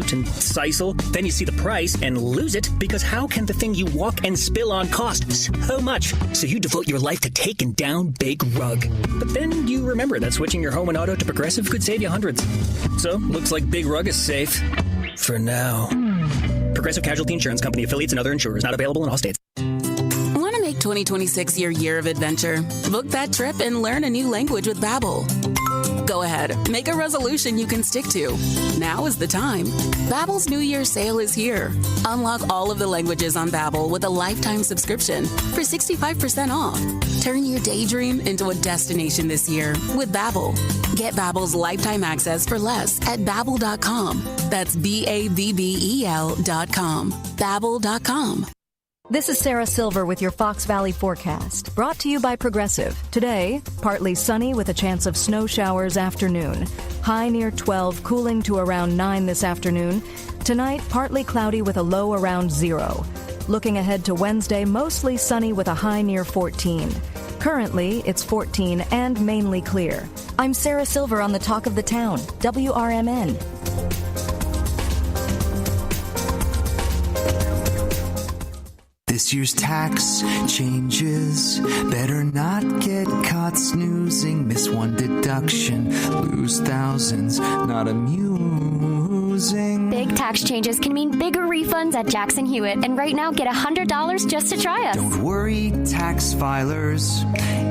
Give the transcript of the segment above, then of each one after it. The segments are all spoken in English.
Toot and Sisal. Then you see the price and lose it because how can the thing you walk and spill on cost so much? So you devote your life to taking down Big Rug. But then you remember that switching your home and auto to Progressive could save you hundreds. So looks like Big Rug is safe. For now. Progressive Casualty Insurance Company, affiliates, and other insurers. Not available in all states. Want to make 2026 your year of adventure? Book that trip and learn a new language with Babbel. Go ahead, make a resolution you can stick to. Now is the time. Babbel's New Year sale is here. Unlock all of the languages on Babbel with a lifetime subscription for 65% off. Turn your daydream into a destination this year with Babbel. Get Babbel's lifetime access for less at Babbel.com. That's Babbel.com. Babbel.com. This is Sarah Silver with your Fox Valley forecast, brought to you by Progressive. Today, partly sunny with a chance of snow showers afternoon. High near 12, cooling to around 9 this afternoon. Tonight, partly cloudy with a low around 0. Looking ahead to Wednesday, mostly sunny with a high near 14. Currently, it's 14 and mainly clear. I'm Sarah Silver on the Talk of the Town, WRMN. This year's tax changes. Better not get caught snoozing. Miss one deduction, lose thousands. Not amusing. Big tax changes can mean bigger refunds at Jackson Hewitt. And right now, get $100 just to try us. Don't worry, tax filers.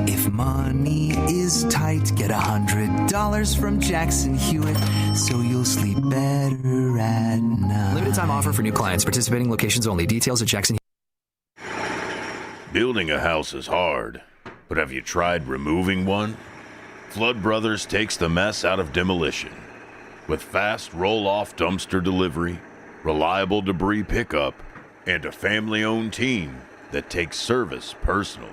If money is tight, get $100 from Jackson Hewitt, so you'll sleep better at night. Limited time offer for new clients. Participating locations only. Details at Jackson. Building a house is hard, but have you tried removing one? Flood Brothers takes the mess out of demolition. With fast roll-off dumpster delivery, reliable debris pickup, and a family-owned team that takes service personally.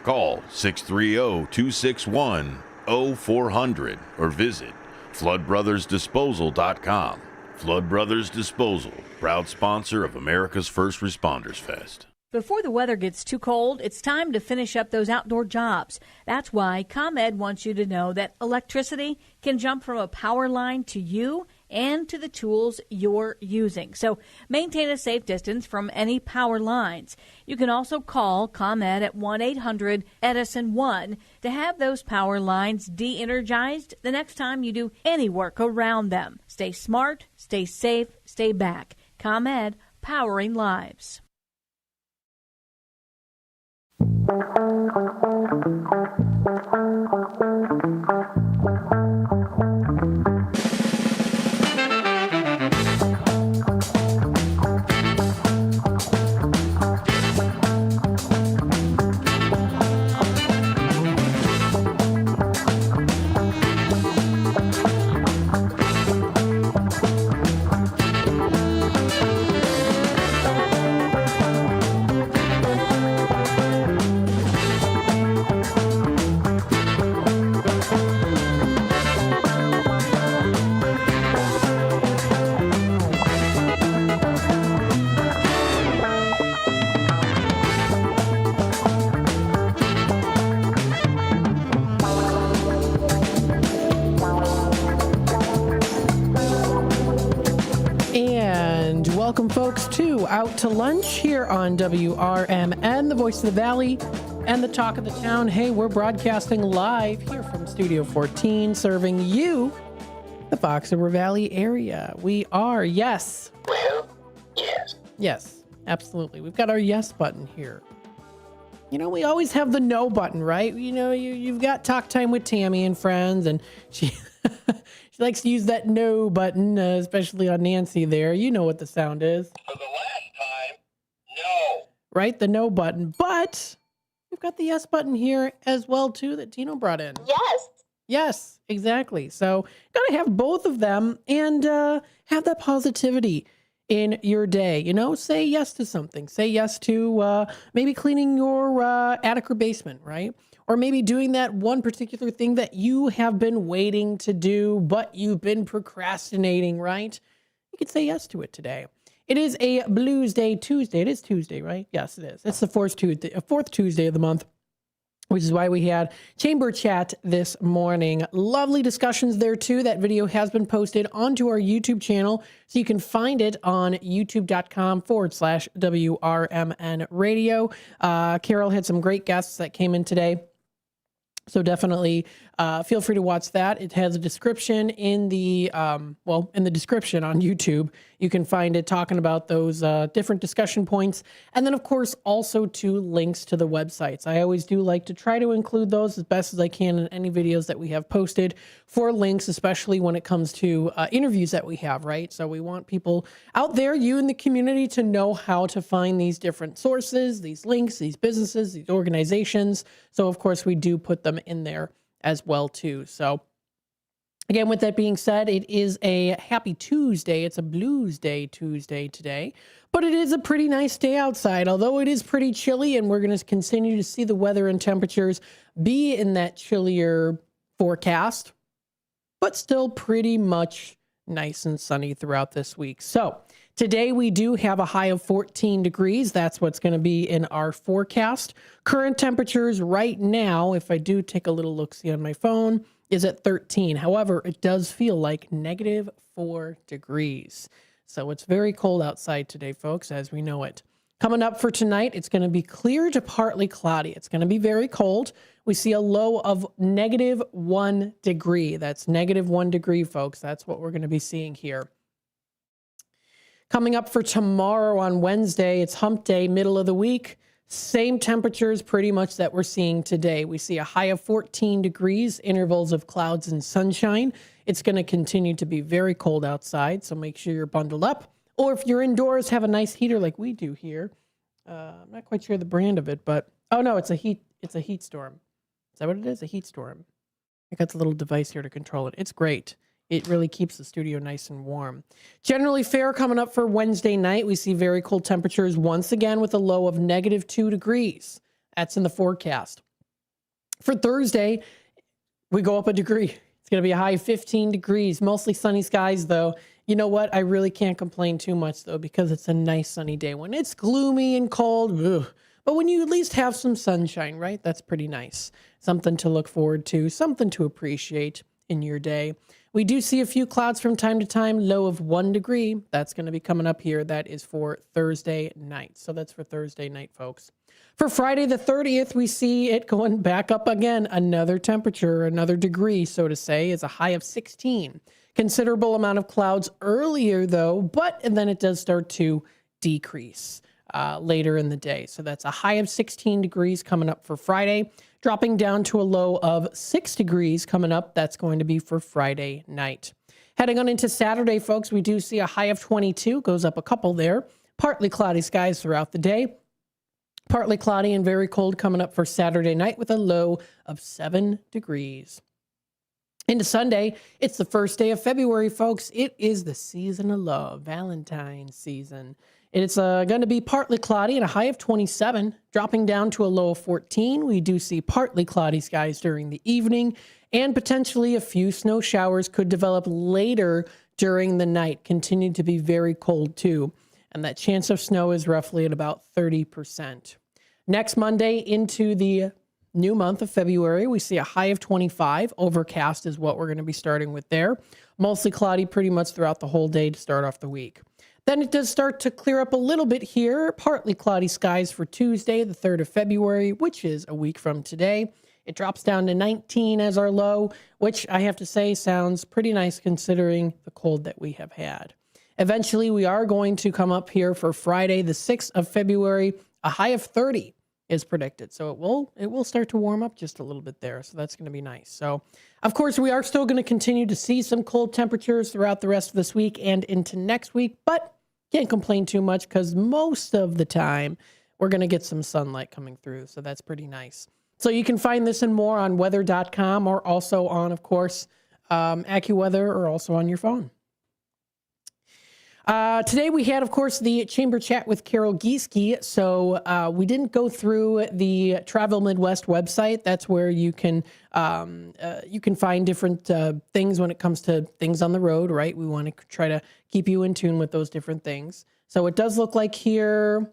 Call 630-261-0400 or visit floodbrothersdisposal.com. Flood Brothers Disposal, proud sponsor of America's First Responders Fest. Before the weather gets too cold, it's time to finish up those outdoor jobs. That's why ComEd wants you to know that electricity can jump from a power line to you and to the tools you're using. So maintain a safe distance from any power lines. You can also call ComEd at 1-800-EDISON-1 to have those power lines de-energized the next time you do any work around them. Stay smart, stay safe, stay back. ComEd, powering lives. Welcome, folks, to Out to Lunch here on WRMN, the voice of the Valley and the talk of the town. Hey, we're broadcasting live here from Studio 14, serving you, the Fox River Valley area. We are, yes. Well, yes. Yes, absolutely. We've got our yes button here. You know, we always have the no button, right? You know, you've got talk time with Tammy and friends, and she... She likes to use that no button, especially on Nancy there. You know what the sound is. For the last time, no. Right, the no button. But we've got the yes button here as well, too, that Tino brought in. Yes. Yes, exactly. So got to have both of them and have that positivity in your day. You know, say yes to something. Say yes to maybe cleaning your attic or basement, right? Or maybe doing that one particular thing that you have been waiting to do, but you've been procrastinating, right? You could say yes to it today. It is a Blues Day Tuesday. It is Tuesday, right? Yes, it is. It's the fourth Tuesday of the month. which is why we had chamber chat this morning. Lovely discussions there too. That video has been posted onto our YouTube channel, so you can find it on youtube.com/WRMN radio. Carol had some great guests that came in today. So definitely feel free to watch that. It has a description in the, in the description on YouTube. You can find it talking about those different discussion points. And then, of course, also two links to the websites. I always do like to try to include those as best as I can in any videos that we have posted for links, especially when it comes to interviews that we have, right? So we want people out there, you in the community, to know how to find these different sources, these links, these businesses, these organizations. So, of course, we do put them in there as well too. So again, with that being said, it is a happy Tuesday. It's a Blues Day Tuesday today, but it is a pretty nice day outside, although it is pretty chilly, and we're going to continue to see the weather and temperatures be in that chillier forecast, but still pretty much nice and sunny throughout this week. So today we do have a high of 14 degrees. That's what's going to be in our forecast. Current temperatures right now, if I do take a little look-see on my phone, is at 13. However, it does feel like -4 degrees. So it's very cold outside today, folks, as we know it. Coming up for tonight, it's going to be clear to partly cloudy. It's going to be very cold. We see a low of -1 degree. That's -1 degree, folks. That's what we're going to be seeing here. Coming up for tomorrow on Wednesday, it's hump day, middle of the week. Same temperatures pretty much that we're seeing today. We see a high of 14 degrees, intervals of clouds and sunshine. It's going to continue to be very cold outside, so make sure you're bundled up. Or if you're indoors, have a nice heater like we do here. I'm not quite sure the brand of it, but oh no, it's a heat storm. Is that what it is? A heat storm. I got the little device here to control it. It's great. It really keeps the studio nice and warm. Generally fair coming up for Wednesday night. We see very cold temperatures once again with a low of -2 degrees. That's in the forecast. For Thursday, we go up a degree. It's going to be a high of 15 degrees. Mostly sunny skies, though. You know what? I really can't complain too much, though, because it's a nice sunny day. When it's gloomy and cold, ugh. But when you at least have some sunshine, right? That's pretty nice. Something to look forward to, something to appreciate in your day. We do see a few clouds from time to time, low of 1 degree. That's going to be coming up here. That is for Thursday night. So that's for Thursday night, folks. For Friday the 30th, we see it going back up again. Another temperature, another degree, so to say, is a high of 16. Considerable amount of clouds earlier, though, but and then it does start to decrease later in the day. So that's a high of 16 degrees coming up for Friday, dropping down to a low of 6 degrees coming up. That's going to be for Friday night. Heading on into Saturday, folks, we do see a high of 22, goes up a couple there. Partly cloudy skies throughout the day. Partly cloudy and very cold coming up for Saturday night with a low of 7 degrees. Into Sunday, it's the first day of February, folks. It is the season of love, Valentine's season. It's going to be partly cloudy and a high of 27, dropping down to a low of 14. We do see partly cloudy skies during the evening, and potentially a few snow showers could develop later during the night. Continue to be very cold, too. And that chance of snow is roughly at about 30%. Next Monday into the new month of February, we see a high of 25. Overcast is what we're going to be starting with there. Mostly cloudy pretty much throughout the whole day to start off the week. Then it does start to clear up a little bit here. Partly cloudy skies for Tuesday, the 3rd of February, which is a week from today. It drops down to 19 as our low, which I have to say sounds pretty nice considering the cold that we have had. Eventually, we are going to come up here for Friday, the 6th of February. A high of 30 is predicted. So it will start to warm up just a little bit there. So that's going to be nice. So, of course, we are still going to continue to see some cold temperatures throughout the rest of this week and into next week, but can't complain too much because most of the time we're going to get some sunlight coming through. So that's pretty nice. So you can find this and more on weather.com or also on, of course, AccuWeather or also on your phone. Today we had, of course, the chamber chat with Carol Gieske. So we didn't go through the Travel Midwest website. That's where you can find different things when it comes to things on the road, right? We want to try to keep you in tune with those different things. So it does look like here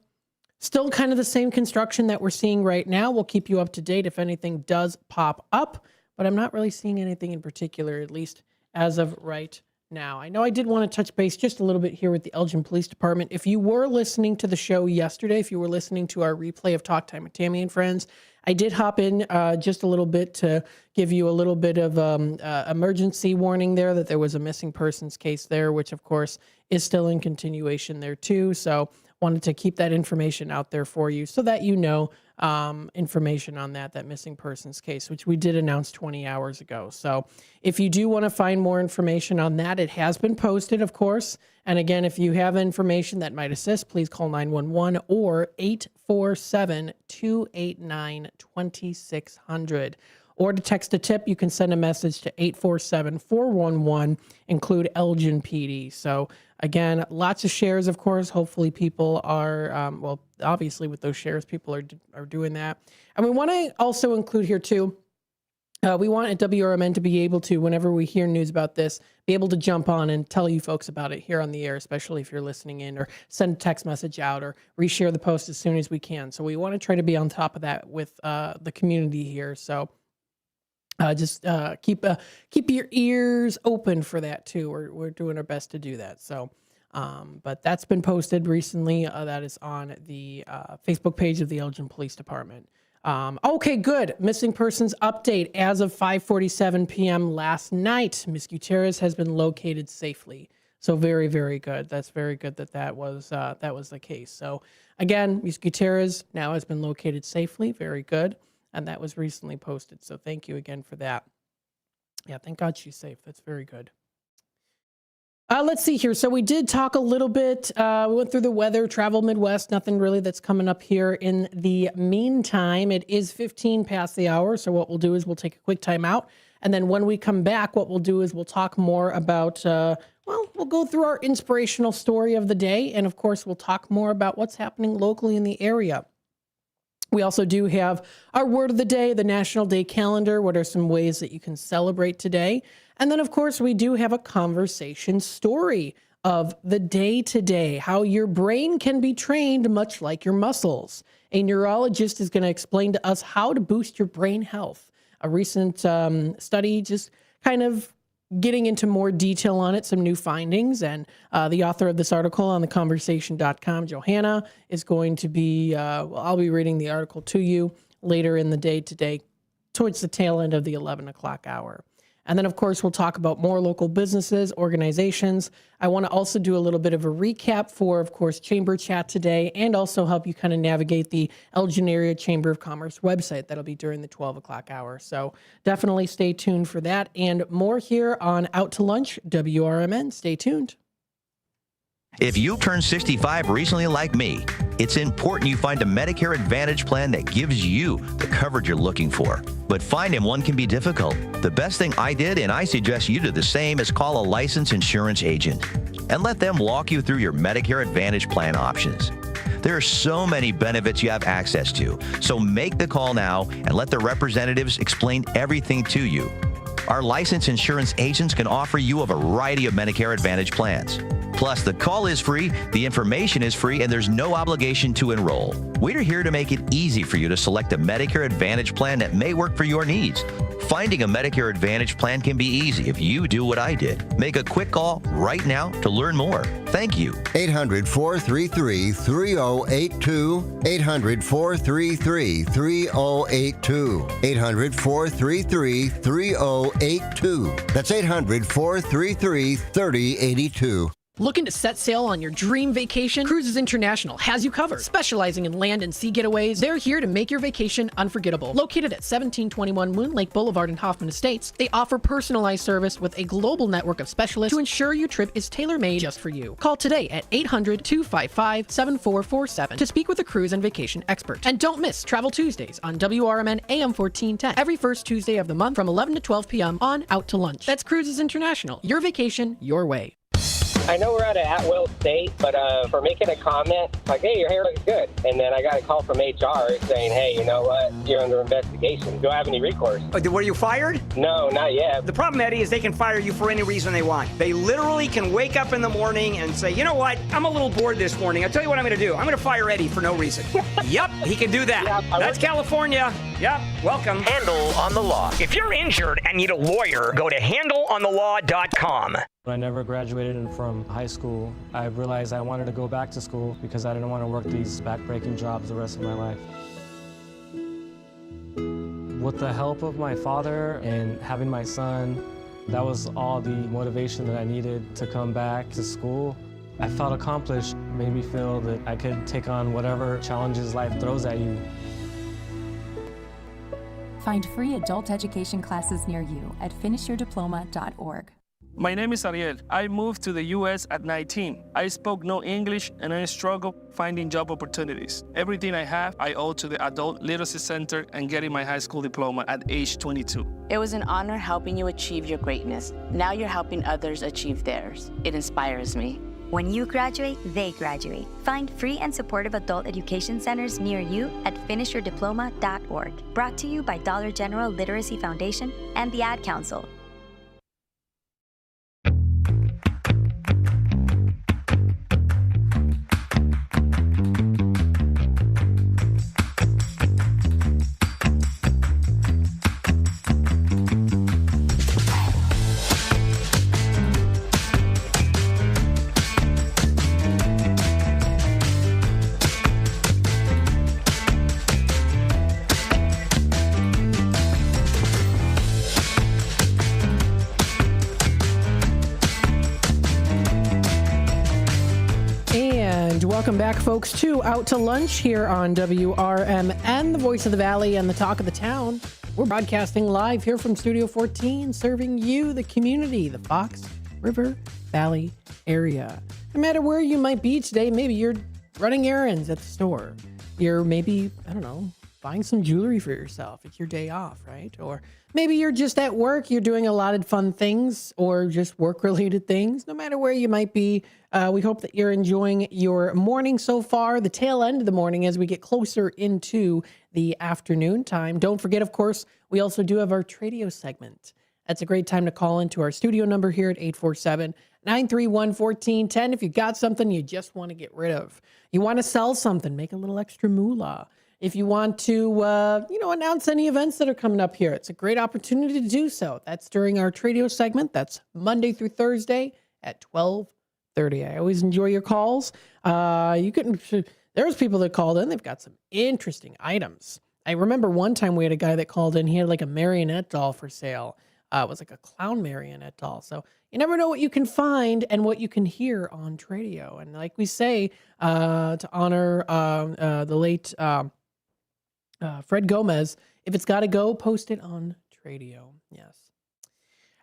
Still kind of the same construction that we're seeing right now. We'll keep you up to date if anything does pop up, but I'm not really seeing anything in particular, at least as of right now. I know I did want to touch base just a little bit here with the Elgin Police Department. If you were listening to the show yesterday, if you were listening to our replay of Talk Time with Tammy and Friends, I did hop in just a little bit to give you a little bit of emergency warning there that there was a missing persons case there, which of course is still in continuation there too. So wanted to keep that information out there for you so that you know information on that missing persons case, which we did announce 20 hours ago. So if you do want to find more information on that, it has been posted, of course. And again, if you have information that might assist, please call 911 or 847-289-2600. Or to text a tip, you can send a message to 847-411, include Elgin PD. So again, lots of shares, of course. Hopefully people are, obviously with those shares, people are doing that. And we want to also include here too, we want at WRMN to be able to, whenever we hear news about this, be able to jump on and tell you folks about it here on the air, especially if you're listening in, or send a text message out or reshare the post as soon as we can. So we want to try to be on top of that with the community here. So just keep your ears open for that too. We're doing our best to do that. So, but that's been posted recently. That is on the Facebook page of the Elgin Police Department. Okay, good. Missing persons update. As of 5:47 p.m. last night, Ms. Gutierrez has been located safely. So very, very good. That's very good that was the case. So again, Ms. Gutierrez now has been located safely. Very good. And that was recently posted. So thank you again for that. Yeah, thank God she's safe. That's very good. Let's see here. So we did talk a little bit. We went through the weather, travel Midwest, nothing really that's coming up here. In the meantime, it is 15 past the hour. So what we'll do is we'll take a quick time out. And then when we come back, what we'll do is we'll talk more about, we'll go through our inspirational story of the day. And of course, we'll talk more about what's happening locally in the area. We also do have our word of the day, the National Day calendar. What are some ways that you can celebrate today? And then, of course, we do have a conversation story of the day today, how your brain can be trained much like your muscles. A neurologist is going to explain to us how to boost your brain health. A recent study just kind of getting into more detail on it, some new findings. And the author of this article on theconversation.com, Johanna, is going to be, I'll be reading the article to you later in the day today, towards the tail end of the 11 o'clock hour. And then, of course, we'll talk about more local businesses, organizations. I want to also do a little bit of a recap for, of course, Chamber Chat today, and also help you kind of navigate the Elgin Area Chamber of Commerce website. That'll be during the 12 o'clock hour. So definitely stay tuned for that and more here on Out to Lunch, WRMN. Stay tuned. If you turned 65 recently like me, it's important you find a Medicare Advantage plan that gives you the coverage you're looking for. But finding one can be difficult. The best thing I did, and I suggest you do the same, is call a licensed insurance agent and let them walk you through your Medicare Advantage plan options. There are so many benefits you have access to, so make the call now and let the representatives explain everything to you. Our licensed insurance agents can offer you a variety of Medicare Advantage plans. Plus, the call is free, the information is free, and there's no obligation to enroll. We're here to make it easy for you to select a Medicare Advantage plan that may work for your needs. Finding a Medicare Advantage plan can be easy if you do what I did. Make a quick call right now to learn more. Thank you. 800-433-3082. 800-433-3082. 800-433-3082. That's 800-433-3082. Looking to set sail on your dream vacation? Cruises International has you covered. Specializing in land and sea getaways, they're here to make your vacation unforgettable. Located at 1721 Moon Lake Boulevard in Hoffman Estates, they offer personalized service with a global network of specialists to ensure your trip is tailor-made just for you. Call today at 800-255-7447 to speak with a cruise and vacation expert. And don't miss Travel Tuesdays on WRMN AM 1410 every first Tuesday of the month from 11 to 12 p.m. on Out to Lunch. That's Cruises International. Your vacation, your way. I know we're at an at-will state, but for making a comment, like, hey, your hair looks good. And then I got a call from HR saying, hey, you know what? You're under investigation. Do I have any recourse? Were you fired? No, not yet. The problem, Eddie, is they can fire you for any reason they want. They literally can wake up in the morning and say, you know what? I'm a little bored this morning. I'll tell you what I'm going to do. I'm going to fire Eddie for no reason. Yep, he can do that. Yeah, that's California. Yep, welcome. Handle on the Law. If you're injured and need a lawyer, go to handleonthelaw.com. When I never graduated from high school, I realized I wanted to go back to school because I didn't want to work these back-breaking jobs the rest of my life. With the help of my father and having my son, that was all the motivation that I needed to come back to school. I felt accomplished, made me feel that I could take on whatever challenges life throws at you. Find free adult education classes near you at finishyourdiploma.org. My name is Ariel. I moved to the U.S. at 19. I spoke no English and I struggled finding job opportunities. Everything I have, I owe to the Adult Literacy Center and getting my high school diploma at age 22. It was an honor helping you achieve your greatness. Now you're helping others achieve theirs. It inspires me. When you graduate, they graduate. Find free and supportive adult education centers near you at finishyourdiploma.org. Brought to you by Dollar General Literacy Foundation and the Ad Council. Welcome back, folks, to Out to Lunch here on WRMN, the voice of the Valley and the talk of the town. We're broadcasting live here from Studio 14, serving you, the community, the Fox River Valley area. No matter where you might be today, maybe you're running errands at the store. You're maybe, I don't know, buying some jewelry for yourself. It's your day off, right? Or maybe you're just at work. You're doing a lot of fun things or just work-related things. No matter where you might be, we hope that you're enjoying your morning so far, the tail end of the morning as we get closer into the afternoon time. Don't forget, of course, we also do have our Tradio segment. That's a great time to call into our studio number here at 847-931-1410 if you got something you just want to get rid of. You want to sell something, make a little extra moolah. If you want to, announce any events that are coming up here, it's a great opportunity to do so. That's during our Tradio segment. That's Monday through Thursday at 12:30. I always enjoy your calls. There's people that called in. They've got some interesting items. I remember one time we had a guy that called in. He had like a marionette doll for sale. It was like a clown marionette doll. So you never know what you can find and what you can hear on Tradio. And like we say, to honor the late Fred Gomez, if it's got to go, post it on Tradio. Yes.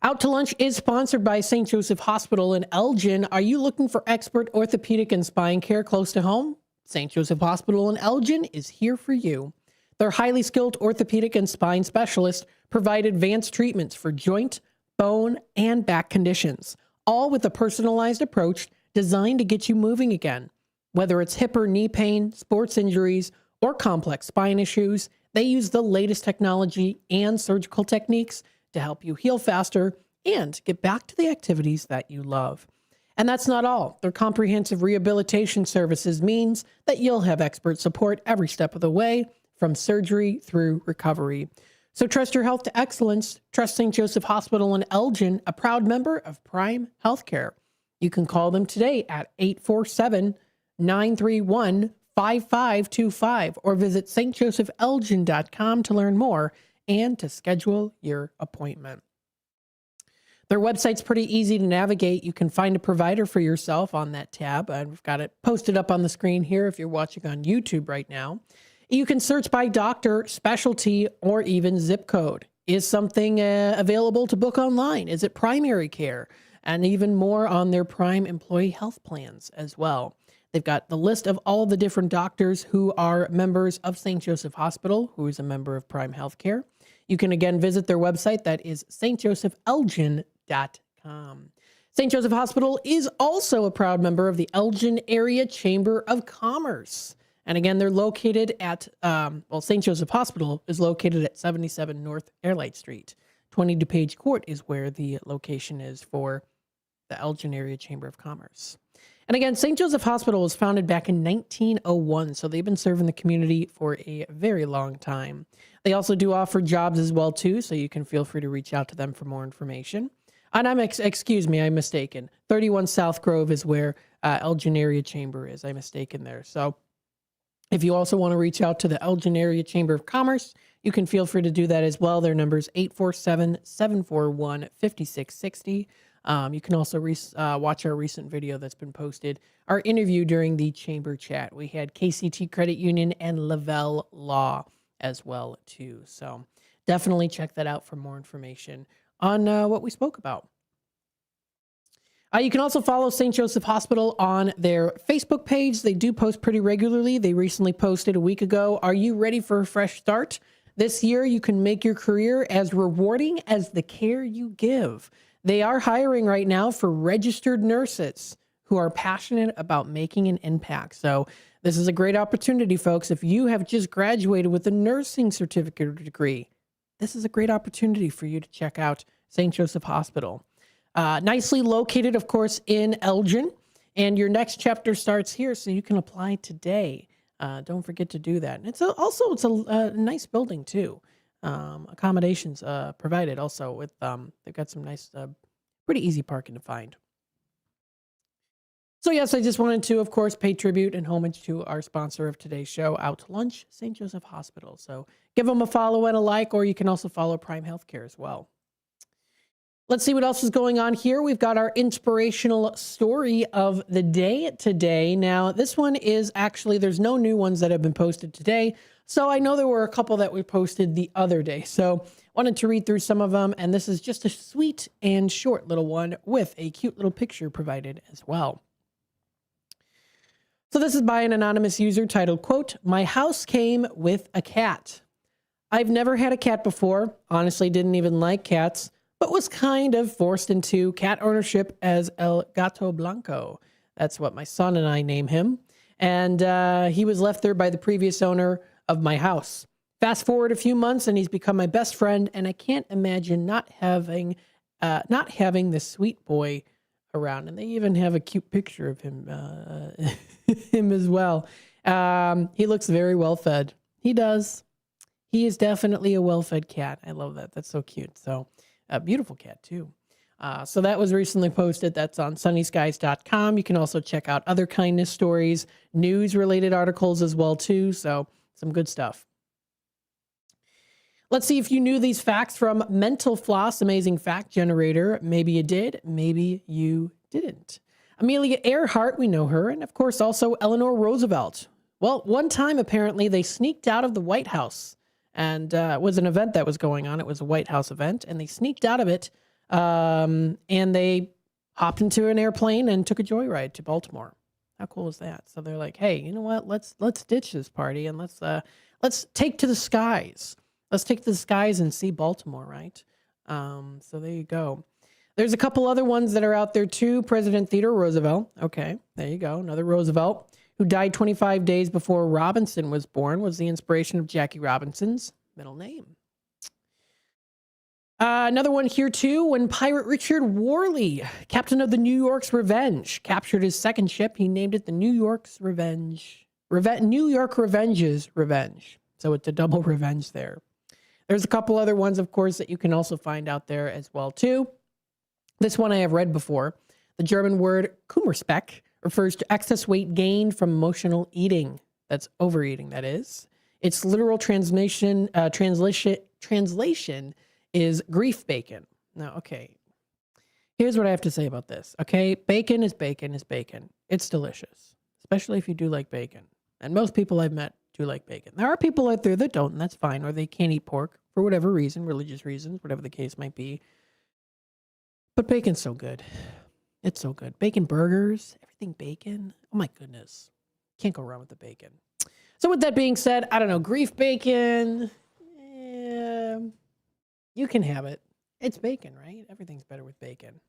Out to Lunch is sponsored by St. Joseph Hospital in Elgin. Are you looking for expert orthopedic and spine care close to home? St. Joseph Hospital in Elgin is here for you. Their highly skilled orthopedic and spine specialists provide advanced treatments for joint, bone, and back conditions, all with a personalized approach designed to get you moving again. Whether it's hip or knee pain, sports injuries, or complex spine issues, they use the latest technology and surgical techniques to help you heal faster and get back to the activities that you love. And that's not all. Their comprehensive rehabilitation services means that you'll have expert support every step of the way, from surgery through recovery. So trust your health to excellence. Trust St. Joseph Hospital in Elgin, a proud member of Prime Healthcare. You can call them today at 847-931-5525 or visit stjosephelgin.com to learn more and to schedule your appointment. Their website's pretty easy to navigate. You can find a provider for yourself on that tab. I've got it posted up on the screen here if you're watching on YouTube right now. You can search by doctor, specialty, or even zip code. Is something available to book online? Is it primary care? And even more on their Prime employee health plans as well. They've got the list of all the different doctors who are members of St. Joseph Hospital, who is a member of Prime Healthcare. You can again visit their website. That is stjosephelgin.com. St. Joseph Hospital is also a proud member of the Elgin Area Chamber of Commerce. And again, they're located at, St. Joseph Hospital is located at 77 North Airlight Street. 20 DuPage Court is where the location is for the Elgin Area Chamber of Commerce. And again, St. Joseph Hospital was founded back in 1901, so they've been serving the community for a very long time. They also do offer jobs as well, too, so you can feel free to reach out to them for more information. And I'm mistaken. 31 South Grove is where Elgin Area Chamber is. I'm mistaken there. So if you also want to reach out to the Elgin Area Chamber of Commerce, you can feel free to do that as well. Their number is 847-741-5660. You can also watch our recent video that's been posted, our interview during the chamber chat. We had KCT Credit Union and Lavelle Law as well, too. So definitely check that out for more information on what we spoke about. You can also follow St. Joseph Hospital on their Facebook page. They do post pretty regularly. They recently posted a week ago, "Are you ready for a fresh start? This year, you can make your career as rewarding as the care you give." They are hiring right now for registered nurses who are passionate about making an impact. So this is a great opportunity, folks. If you have just graduated with a nursing certificate or degree, this is a great opportunity for you to check out St. Joseph Hospital. Nicely located, of course, in Elgin. And your next chapter starts here, so you can apply today. Don't forget to do that. And it's a nice building, too. Accommodations provided also with, they've got some nice, pretty easy parking to find. So yes, I just wanted to, of course, pay tribute and homage to our sponsor of today's show, Out to Lunch, St. Joseph Hospital. So give them a follow and a like, or you can also follow Prime Healthcare as well. Let's see what else is going on here. We've got our inspirational story of the day today. Now, this one is actually, there's no new ones that have been posted today. So I know there were a couple that we posted the other day. So wanted to read through some of them. And this is just a sweet and short little one with a cute little picture provided as well. So this is by an anonymous user titled, quote, "My house came with a cat. I've never had a cat before. Honestly, didn't even like cats, but was kind of forced into cat ownership as El Gato Blanco." That's what my son and I name him. And he was left there by the previous owner of my house. Fast forward a few months and he's become my best friend, and I can't imagine not having this sweet boy around. And they even have a cute picture of him, him as well. He looks very well fed. He does. He is definitely a well-fed cat. I love that. That's so cute. So a beautiful cat too. So that was recently posted. That's on sunnyskies.com. You can also check out other kindness stories, news-related articles as well too. So some good stuff. Let's see if you knew these facts from Mental Floss, amazing fact generator. Maybe you did, maybe you didn't. Amelia Earhart, we know her, and of course also Eleanor Roosevelt. Well, one time apparently they sneaked out of the White House, and it was an event that was going on. It was a White House event, and they sneaked out of it, and they hopped into an airplane and took a joyride to Baltimore. How cool is that? So they're like, hey, you know what? Let's ditch this party and let's take to the skies. Let's take to the skies and see Baltimore, right? So there you go. There's a couple other ones that are out there too. President Theodore Roosevelt. Okay, there you go. Another Roosevelt, who died 25 days before Robinson was born, was the inspiration of Jackie Robinson's middle name. Another one here too, when pirate Richard Worley, captain of the New York's Revenge, captured his second ship, he named it the New York Revenge's Revenge. So it's a double revenge there. There's a couple other ones, of course, that you can also find out there as well too. This one I have read before. The German word Kummerspeck refers to excess weight gained from emotional eating. That's overeating, that is. Its literal translation is grief bacon. Now, okay, here's what I have to say about this. Okay, bacon is bacon is bacon. It's delicious, especially if you do like bacon. And most people I've met do like bacon. There are people out there that don't, and that's fine, or they can't eat pork for whatever reason, religious reasons, whatever the case might be. But bacon's so good. It's so good. Bacon burgers, everything bacon. Oh my goodness. Can't go wrong with the bacon. So with that being said, I don't know, grief bacon, you can have it. It's bacon, right? Everything's better with bacon.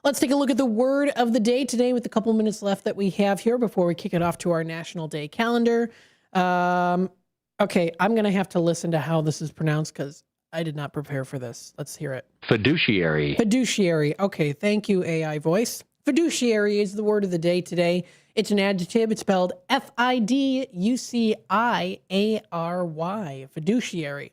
Let's take a look at the word of the day today with the couple minutes left that we have here before we kick it off to our National Day calendar. Okay, I'm going to have to listen to how this is pronounced because I did not prepare for this. Let's hear it. Fiduciary. Fiduciary. Okay, thank you, AI voice. Fiduciary is the word of the day today. It's an adjective. It's spelled Fiduciary. Fiduciary.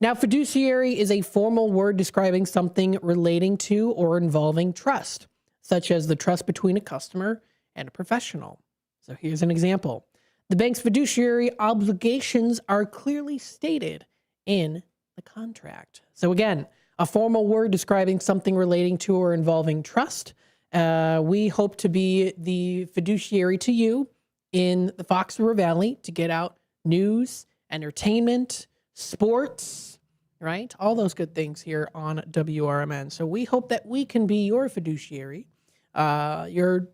Now, fiduciary is a formal word describing something relating to or involving trust, such as the trust between a customer and a professional. So here's an example. The bank's fiduciary obligations are clearly stated in the contract. So again, a formal word describing something relating to or involving trust. We hope to be the fiduciary to you in the Fox River Valley to get out news, entertainment, sports, right? All those good things here on WRMN. So we hope that we can be your fiduciary. You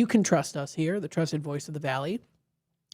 can trust us here, the trusted voice of the Valley.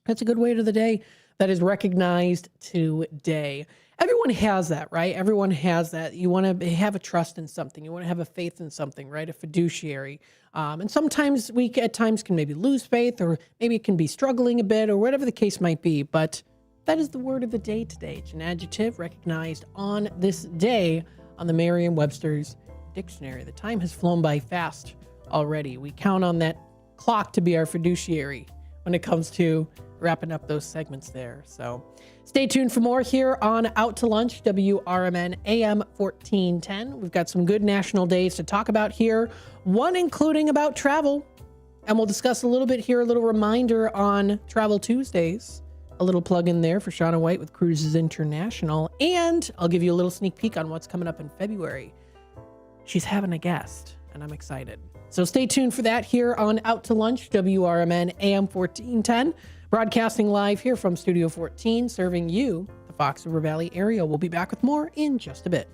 That's a good way to the day that is recognized today. Everyone has that, right? Everyone has that. You want to have a trust in something. You want to have a faith in something, right? A fiduciary. And sometimes we at times can maybe lose faith, or maybe it can be struggling a bit, or whatever the case might be. But that is the word of the day today. It's an adjective recognized on this day on the Merriam-Webster's dictionary. The time has flown by fast already. We count on that clock to be our fiduciary when it comes to wrapping up those segments there. So stay tuned for more here on Out to Lunch, WRMN AM 1410. We've got some good national days to talk about here, one including about travel. And we'll discuss a little bit here, a little reminder on Travel Tuesdays. A little plug in there for Shauna White with Cruises International. And I'll give you a little sneak peek on what's coming up in February. She's having a guest, and I'm excited. So stay tuned for that here on Out to Lunch, WRMN AM 1410. Broadcasting live here from Studio 14, serving you, the Fox River Valley area. We'll be back with more in just a bit.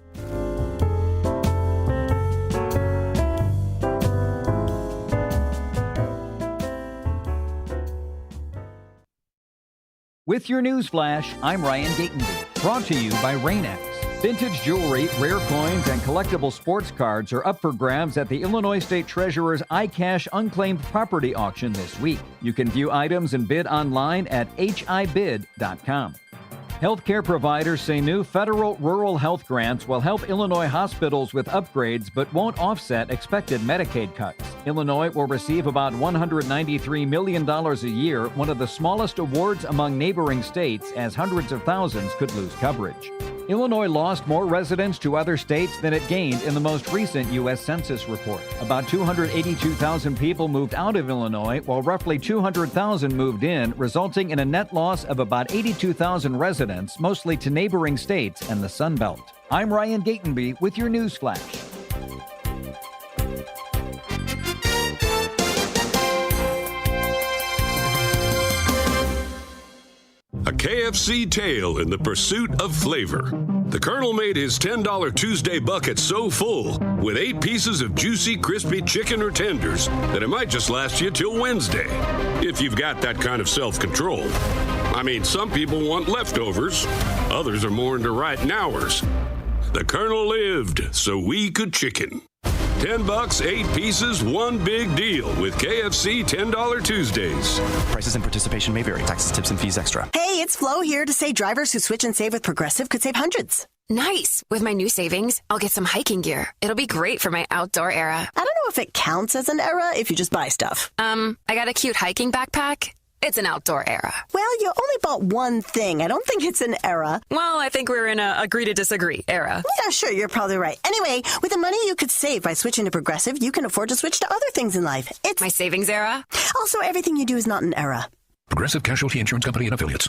With your news flash, I'm Ryan Gatenby, brought to you by Rain-X. Vintage jewelry, rare coins, and collectible sports cards are up for grabs at the Illinois State Treasurer's iCash Unclaimed Property Auction this week. You can view items and bid online at hibid.com. Healthcare providers say new federal rural health grants will help Illinois hospitals with upgrades but won't offset expected Medicaid cuts. Illinois will receive about $193 million a year, one of the smallest awards among neighboring states, as hundreds of thousands could lose coverage. Illinois lost more residents to other states than it gained in the most recent U.S. Census report. About 282,000 people moved out of Illinois, while roughly 200,000 moved in, resulting in a net loss of about 82,000 residents, mostly to neighboring states and the Sun Belt. I'm Ryan Gatenby with your news flash. A KFC tale in the pursuit of flavor. The Colonel made his $10 Tuesday bucket so full with 8 pieces of juicy, crispy chicken or tenders that it might just last you till Wednesday, if you've got that kind of self-control. I mean, some people want leftovers. Others are more into right nowers. The Colonel lived so we could chicken. $10, 8 pieces, one big deal with KFC $10 Tuesdays. Prices and participation may vary. Taxes, tips, and fees extra. Hey, it's Flo here to say drivers who switch and save with Progressive could save hundreds. Nice. With my new savings, I'll get some hiking gear. It'll be great for my outdoor era. I don't know if it counts as an era if you just buy stuff. I got a cute hiking backpack. It's an outdoor era. Well, you only bought one thing. I don't think it's an era. Well, I think we're in a agree to disagree era. Yeah, sure, you're probably right. Anyway, with the money you could save by switching to Progressive, you can afford to switch to other things in life. It's my savings era. Also, everything you do is not an era. Progressive Casualty Insurance Company and Affiliates.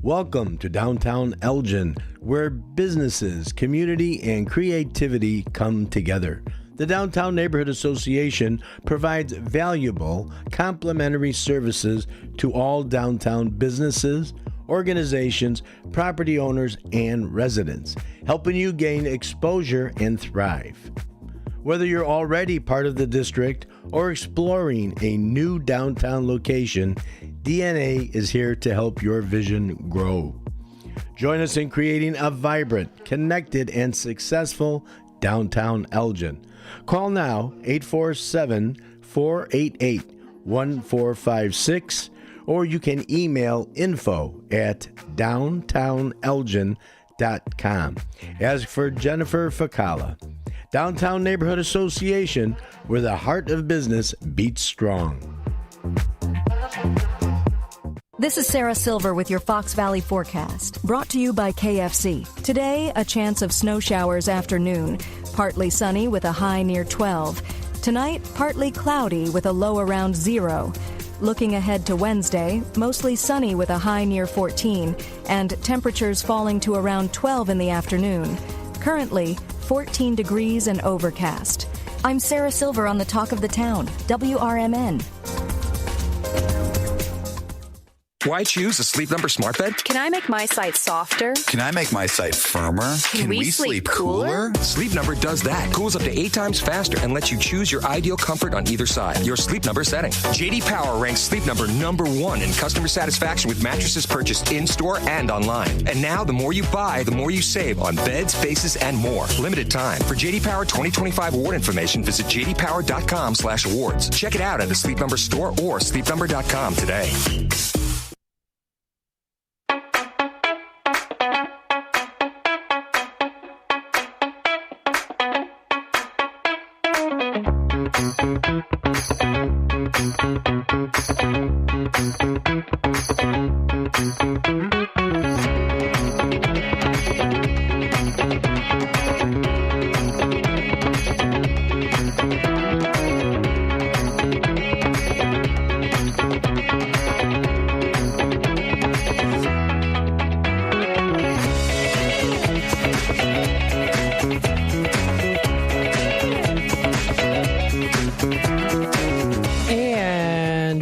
Welcome to downtown Elgin, where businesses, community, and creativity come together. The Downtown Neighborhood Association provides valuable, complimentary services to all downtown businesses, organizations, property owners, and residents, helping you gain exposure and thrive. Whether you're already part of the district or exploring a new downtown location, DNA is here to help your vision grow. Join us in creating a vibrant, connected, and successful downtown Elgin. Call now 847-488-1456, or you can email info@downtownelgin.com. Ask for Jennifer Facala. Downtown Neighborhood Association, where the heart of business beats strong. This is Sarah Silver with your Fox Valley forecast, brought to you by KFC. Today, a chance of snow showers afternoon, partly sunny with a high near 12. Tonight, partly cloudy with a low around 0. Looking ahead to Wednesday, mostly sunny with a high near 14, and temperatures falling to around 12 in the afternoon. Currently, 14 degrees and overcast. I'm Sarah Silver on the Talk of the Town, WRMN. Why choose a Sleep Number smart bed? Can I make my site softer? Can I make my site firmer? Can we sleep cooler? Sleep Number does that. Cools up to 8 times faster and lets you choose your ideal comfort on either side. Your Sleep Number setting. JD Power ranks Sleep Number #1 in customer satisfaction with mattresses purchased in-store and online. And now, the more you buy, the more you save on beds, bases, and more. Limited time. For JD Power 2025 award information, visit jdpower.com/awards. Check it out at the Sleep Number store or sleepnumber.com today.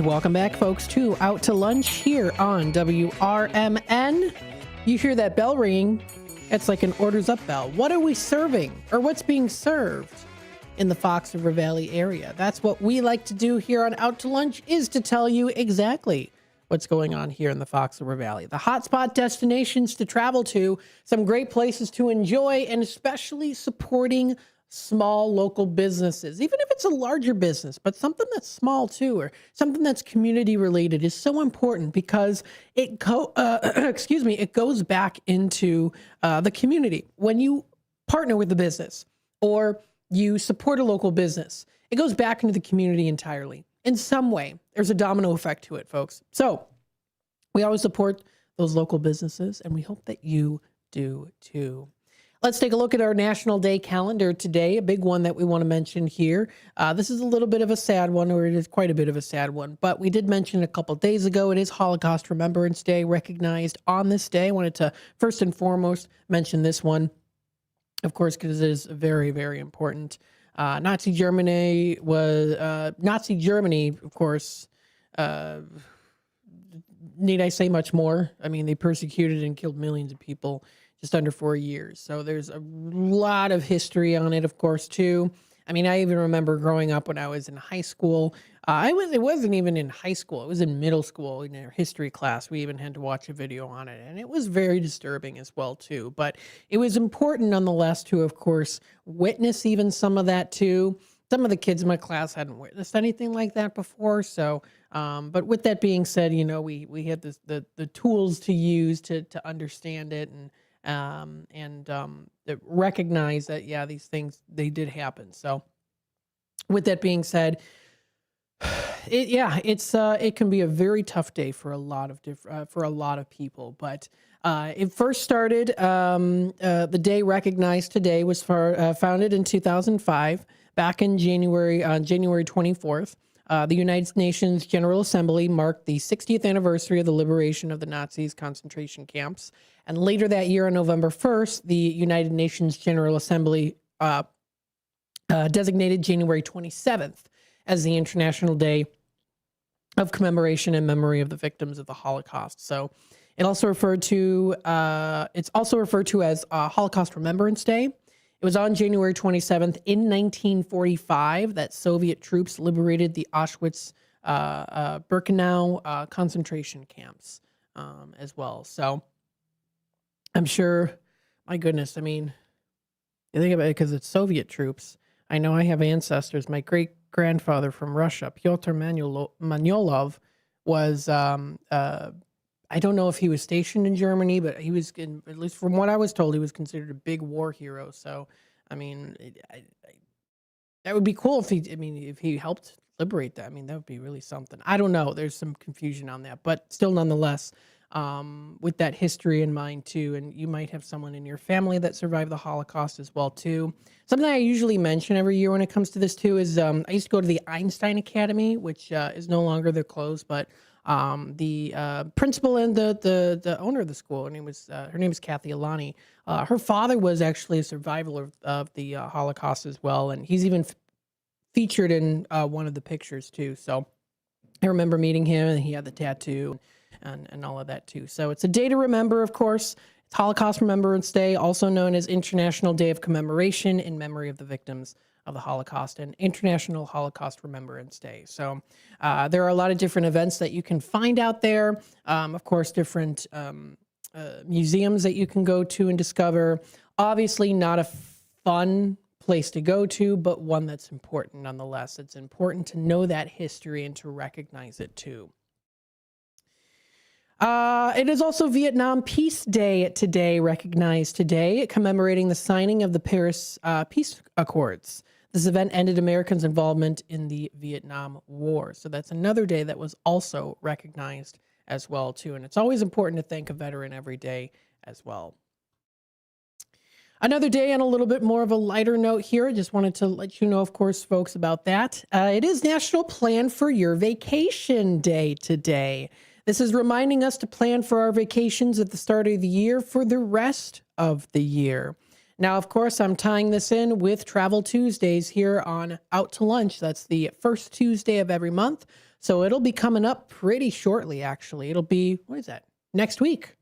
Welcome back, folks, to Out to Lunch here on WRMN. You hear that bell ringing. It's like an orders up bell. What are we serving, or what's being served in the Fox River Valley area? That's what we like to do here on Out to Lunch, is to tell you exactly what's going on here in the Fox River Valley. The hotspot destinations to travel to, some great places to enjoy, and especially supporting small local businesses, even if it's a larger business, but something that's small too, or something that's community related, is so important because it goes back into the community. When you partner with the business or you support a local business, it goes back into the community entirely. In some way, there's a domino effect to it, folks. So we always support those local businesses, and we hope that you do too. Let's take a look at our National Day calendar today, a big one that we want to mention here. This is a little bit of a sad one, or it is quite a bit of a sad one, but we did mention a couple days ago, it is Holocaust Remembrance Day, recognized on this day. I wanted to first and foremost mention this one, of course, because it is very, very important. Nazi Germany, of course, need I say much more? I mean, they persecuted and killed millions of people just under 4 years. So there's a lot of history on it, of course, too. I mean, I even remember growing up when I was in high school. It wasn't even in high school. It was in middle school in our history class. We even had to watch a video on it, and it was very disturbing as well, too. But it was important nonetheless to, of course, witness even some of that, too. Some of the kids in my class hadn't witnessed anything like that before. So, but with that being said, you know, we had the tools to use to understand it and recognize that, yeah, these things, they did happen. So with that being said, it can be a very tough day for a lot of people, but it first started, the day recognized today was founded in 2005, back in January 24th. The United Nations General Assembly marked the 60th anniversary of the liberation of the Nazis' concentration camps. And later that year, on November 1st, the United Nations General Assembly designated January 27th as the International Day of Commemoration and Memory of the Victims of the Holocaust. So it's also referred to as Holocaust Remembrance Day. It was on January 27th in 1945 that Soviet troops liberated the Auschwitz-Birkenau concentration camps as well. So I'm sure, my goodness, I mean, You think about it because it's Soviet troops. I know I have ancestors. My great-grandfather from Russia, Pyotr Maniolov, was, I don't know if he was stationed in Germany, but he was, at least from what I was told, he was considered a big war hero. So, I mean, that would be cool if he helped liberate that. I mean, that would be really something. I don't know. There's some confusion on that, but still, nonetheless, with that history in mind too, and you might have someone in your family that survived the Holocaust as well too. Something I usually mention every year when it comes to this too is I used to go to the Einstein Academy, which is no longer, they're closed, but the principal and the owner of the school, her name was Kathy Alani. Her father was actually a survivor of the Holocaust as well, and he's even featured in one of the pictures too. So I remember meeting him, and he had the tattoo and all of that too. So it's a day to remember, of course. It's Holocaust Remembrance Day, also known as International Day of Commemoration in memory of the victims of the Holocaust, and International Holocaust Remembrance Day. So there are a lot of different events that you can find out there. Of course, different museums that you can go to and discover. Obviously not a fun place to go to, but one that's important nonetheless. It's important to know that history and to recognize it too. It is also Vietnam Peace Day today, recognized today, commemorating the signing of the Paris Peace Accords. This event ended Americans' involvement in the Vietnam War. So that's another day that was also recognized as well, too. And it's always important to thank a veteran every day as well. Another day on a little bit more of a lighter note here. I just wanted to let you know, of course, folks, about that. It is National Plan for Your Vacation Day today. This is reminding us to plan for our vacations at the start of the year for the rest of the year. Now, of course, I'm tying this in with Travel Tuesdays here on Out to Lunch. That's the first Tuesday of every month. So it'll be coming up pretty shortly, actually. It'll be, what is that? Next week.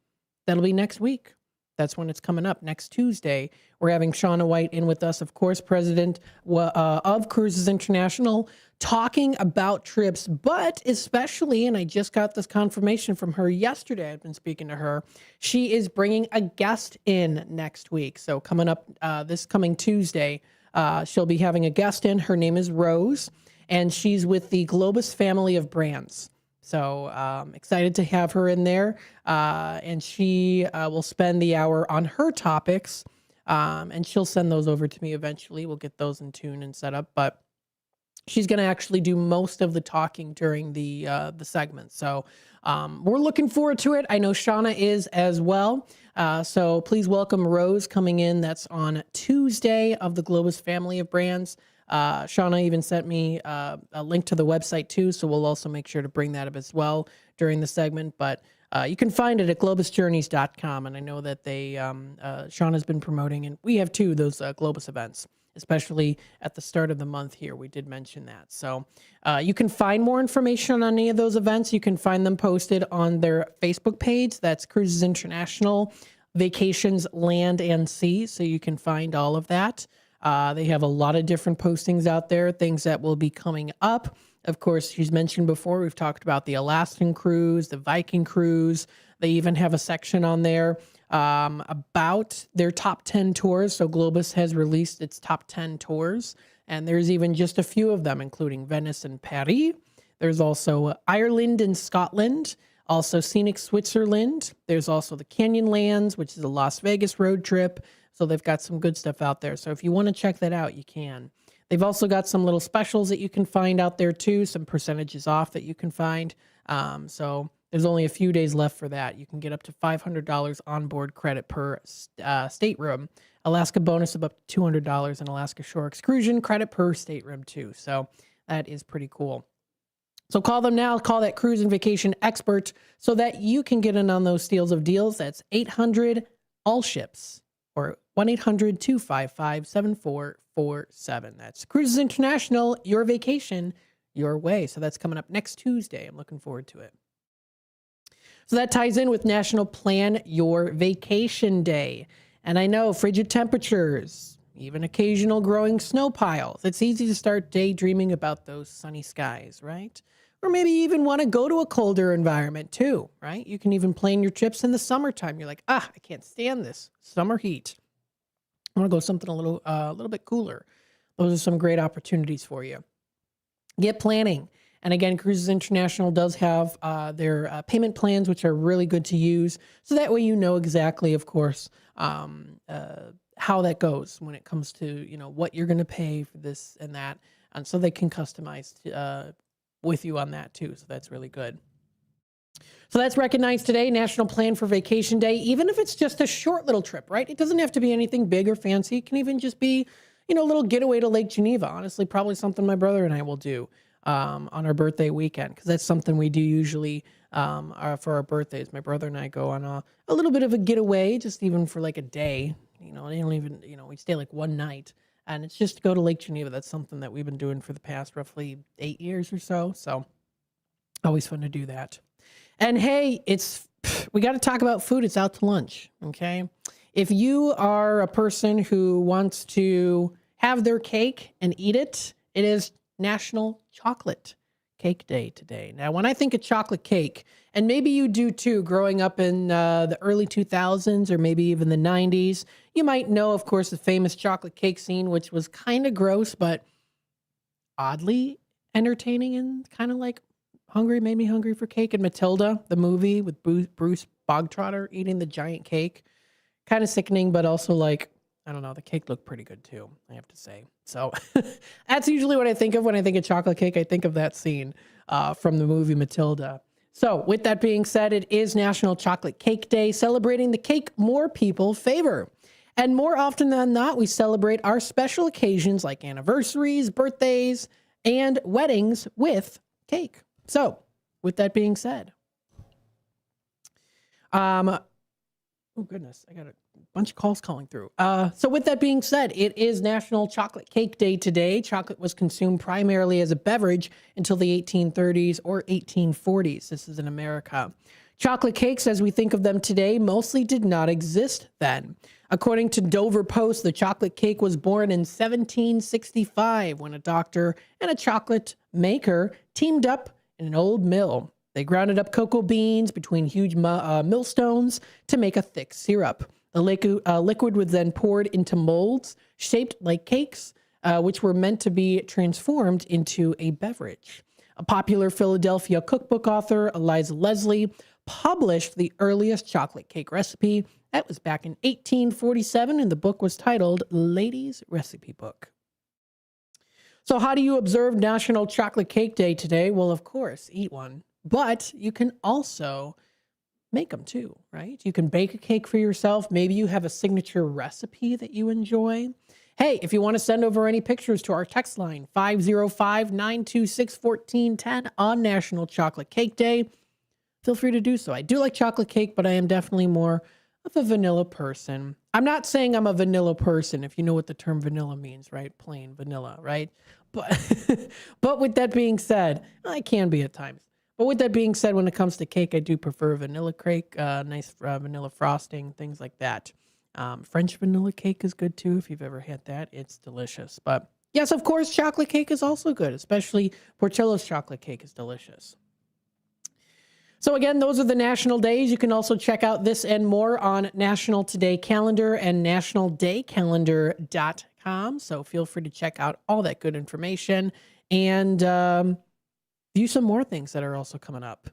That'll be next week. That's when it's coming up, next Tuesday. We're having Shauna White in with us, of course, president of Cruises International, talking about trips, but especially, and I just got this confirmation from her yesterday, I've been speaking to her, she is bringing a guest in next week. So coming up this coming Tuesday, she'll be having a guest in. Her name is Rose, and she's with the Globus family of brands. So excited to have her in there, and she will spend the hour on her topics, and she'll send those over to me eventually. We'll get those in tune and set up, but she's going to actually do most of the talking during the segment. So we're looking forward to it. I know Shauna is as well. So please welcome Rose coming in. That's on Tuesday of the Globus family of brands. Shauna even sent me a link to the website too, so we'll also make sure to bring that up as well during the segment. But you can find it at globusjourneys.com, and I know that Shauna's been promoting, and we have too, those Globus events, especially at the start of the month here. We did mention that. So you can find more information on any of those events. You can find them posted on their Facebook page. That's Cruises International Vacations Land and Sea, so you can find all of that. They have a lot of different postings out there, things that will be coming up. Of course, she's mentioned before, we've talked about the Alaskan cruise, the Viking cruise. They even have a section on there about their top 10 tours. So Globus has released its top 10 tours, and there's even just a few of them, including Venice and Paris. There's also Ireland and Scotland, also scenic Switzerland. There's also the Canyonlands, which is a Las Vegas road trip. So they've got some good stuff out there. So if you want to check that out, you can. They've also got some little specials that you can find out there too, some percentages off that you can find. So there's only a few days left for that. You can get up to $500 onboard credit per stateroom. Alaska bonus of up to $200, and Alaska Shore Excursion credit per stateroom too. So that is pretty cool. So call them now. Call that cruise and vacation expert so that you can get in on those steals of deals. That's 800-ALL-SHIPS or 1-800-255-7447. That's Cruises International, your vacation, your way. So that's coming up next Tuesday. I'm looking forward to it. So that ties in with National Plan Your Vacation Day. And I know frigid temperatures, even occasional growing snow piles. It's easy to start daydreaming about those sunny skies, right? Or maybe you even want to go to a colder environment too, right? You can even plan your trips in the summertime. You're like, I can't stand this summer heat. want to go something a little bit cooler, those are some great opportunities for you. Get planning. And again, Cruises International does have their payment plans, which are really good to use. So that way you know exactly, of course, how that goes when it comes to, what you're going to pay for this and that. And so they can customize with you on that too. So that's really good. So that's recognized today, National Plan for Vacation Day, even if it's just a short little trip, right? It doesn't have to be anything big or fancy. It can even just be, a little getaway to Lake Geneva. Honestly, probably something my brother and I will do on our birthday weekend, because that's something we do usually for our birthdays. My brother and I go on a little bit of a getaway, just even for like a day. They don't even, we stay like one night, and it's just to go to Lake Geneva. That's something that we've been doing for the past roughly 8 years or so. So always fun to do that. And hey, we got to talk about food. It's out to lunch. Okay. If you are a person who wants to have their cake and eat it, it is National Chocolate Cake Day today. Now, when I think of chocolate cake, and maybe you do too, growing up in the early 2000s or maybe even the 90s, you might know, of course, the famous chocolate cake scene, which was kind of gross, but oddly entertaining and kind of like made me hungry for cake. And Matilda, the movie with Bruce Bogtrotter eating the giant cake, kind of sickening, but also like, I don't know, the cake looked pretty good too, I have to say. So that's usually what I think of when I think of chocolate cake. I think of that scene from the movie Matilda. So with that being said, it is National Chocolate Cake Day, celebrating the cake more people favor. And more often than not, we celebrate our special occasions like anniversaries, birthdays, and weddings with cake. So with that being said, oh goodness, I got a bunch of calls calling through. So with that being said, it is National Chocolate Cake Day today. Chocolate was consumed primarily as a beverage until the 1830s or 1840s. This is in America. Chocolate cakes, as we think of them today, mostly did not exist then. According to Dover Post, the chocolate cake was born in 1765 when a doctor and a chocolate maker teamed up in an old mill. They grounded up cocoa beans between huge millstones to make a thick syrup. The liquid was then poured into molds shaped like cakes, which were meant to be transformed into a beverage. A popular Philadelphia cookbook author, Eliza Leslie, published the earliest chocolate cake recipe. That was back in 1847, and the book was titled Lady's Recipe Book. So how do you observe National Chocolate Cake Day today? Well, of course, eat one. But you can also make them too, right? You can bake a cake for yourself. Maybe you have a signature recipe that you enjoy. Hey, if you want to send over any pictures to our text line, 505-926-1410 on National Chocolate Cake Day, feel free to do so. I do like chocolate cake, but I am definitely more of a vanilla person. I'm not saying I'm a vanilla person, if you know what the term vanilla means, right? Plain vanilla, right? But with that being said, I can be at times. But with that being said, when it comes to cake, I do prefer vanilla cake, nice vanilla frosting, things like that. French vanilla cake is good too. If you've ever had that, it's delicious. But yes, of course, chocolate cake is also good, especially Portillo's chocolate cake is delicious. So again, those are the national days. You can also check out this and more on National Today Calendar and nationaldaycalendar.com. So feel free to check out all that good information and view some more things that are also coming up.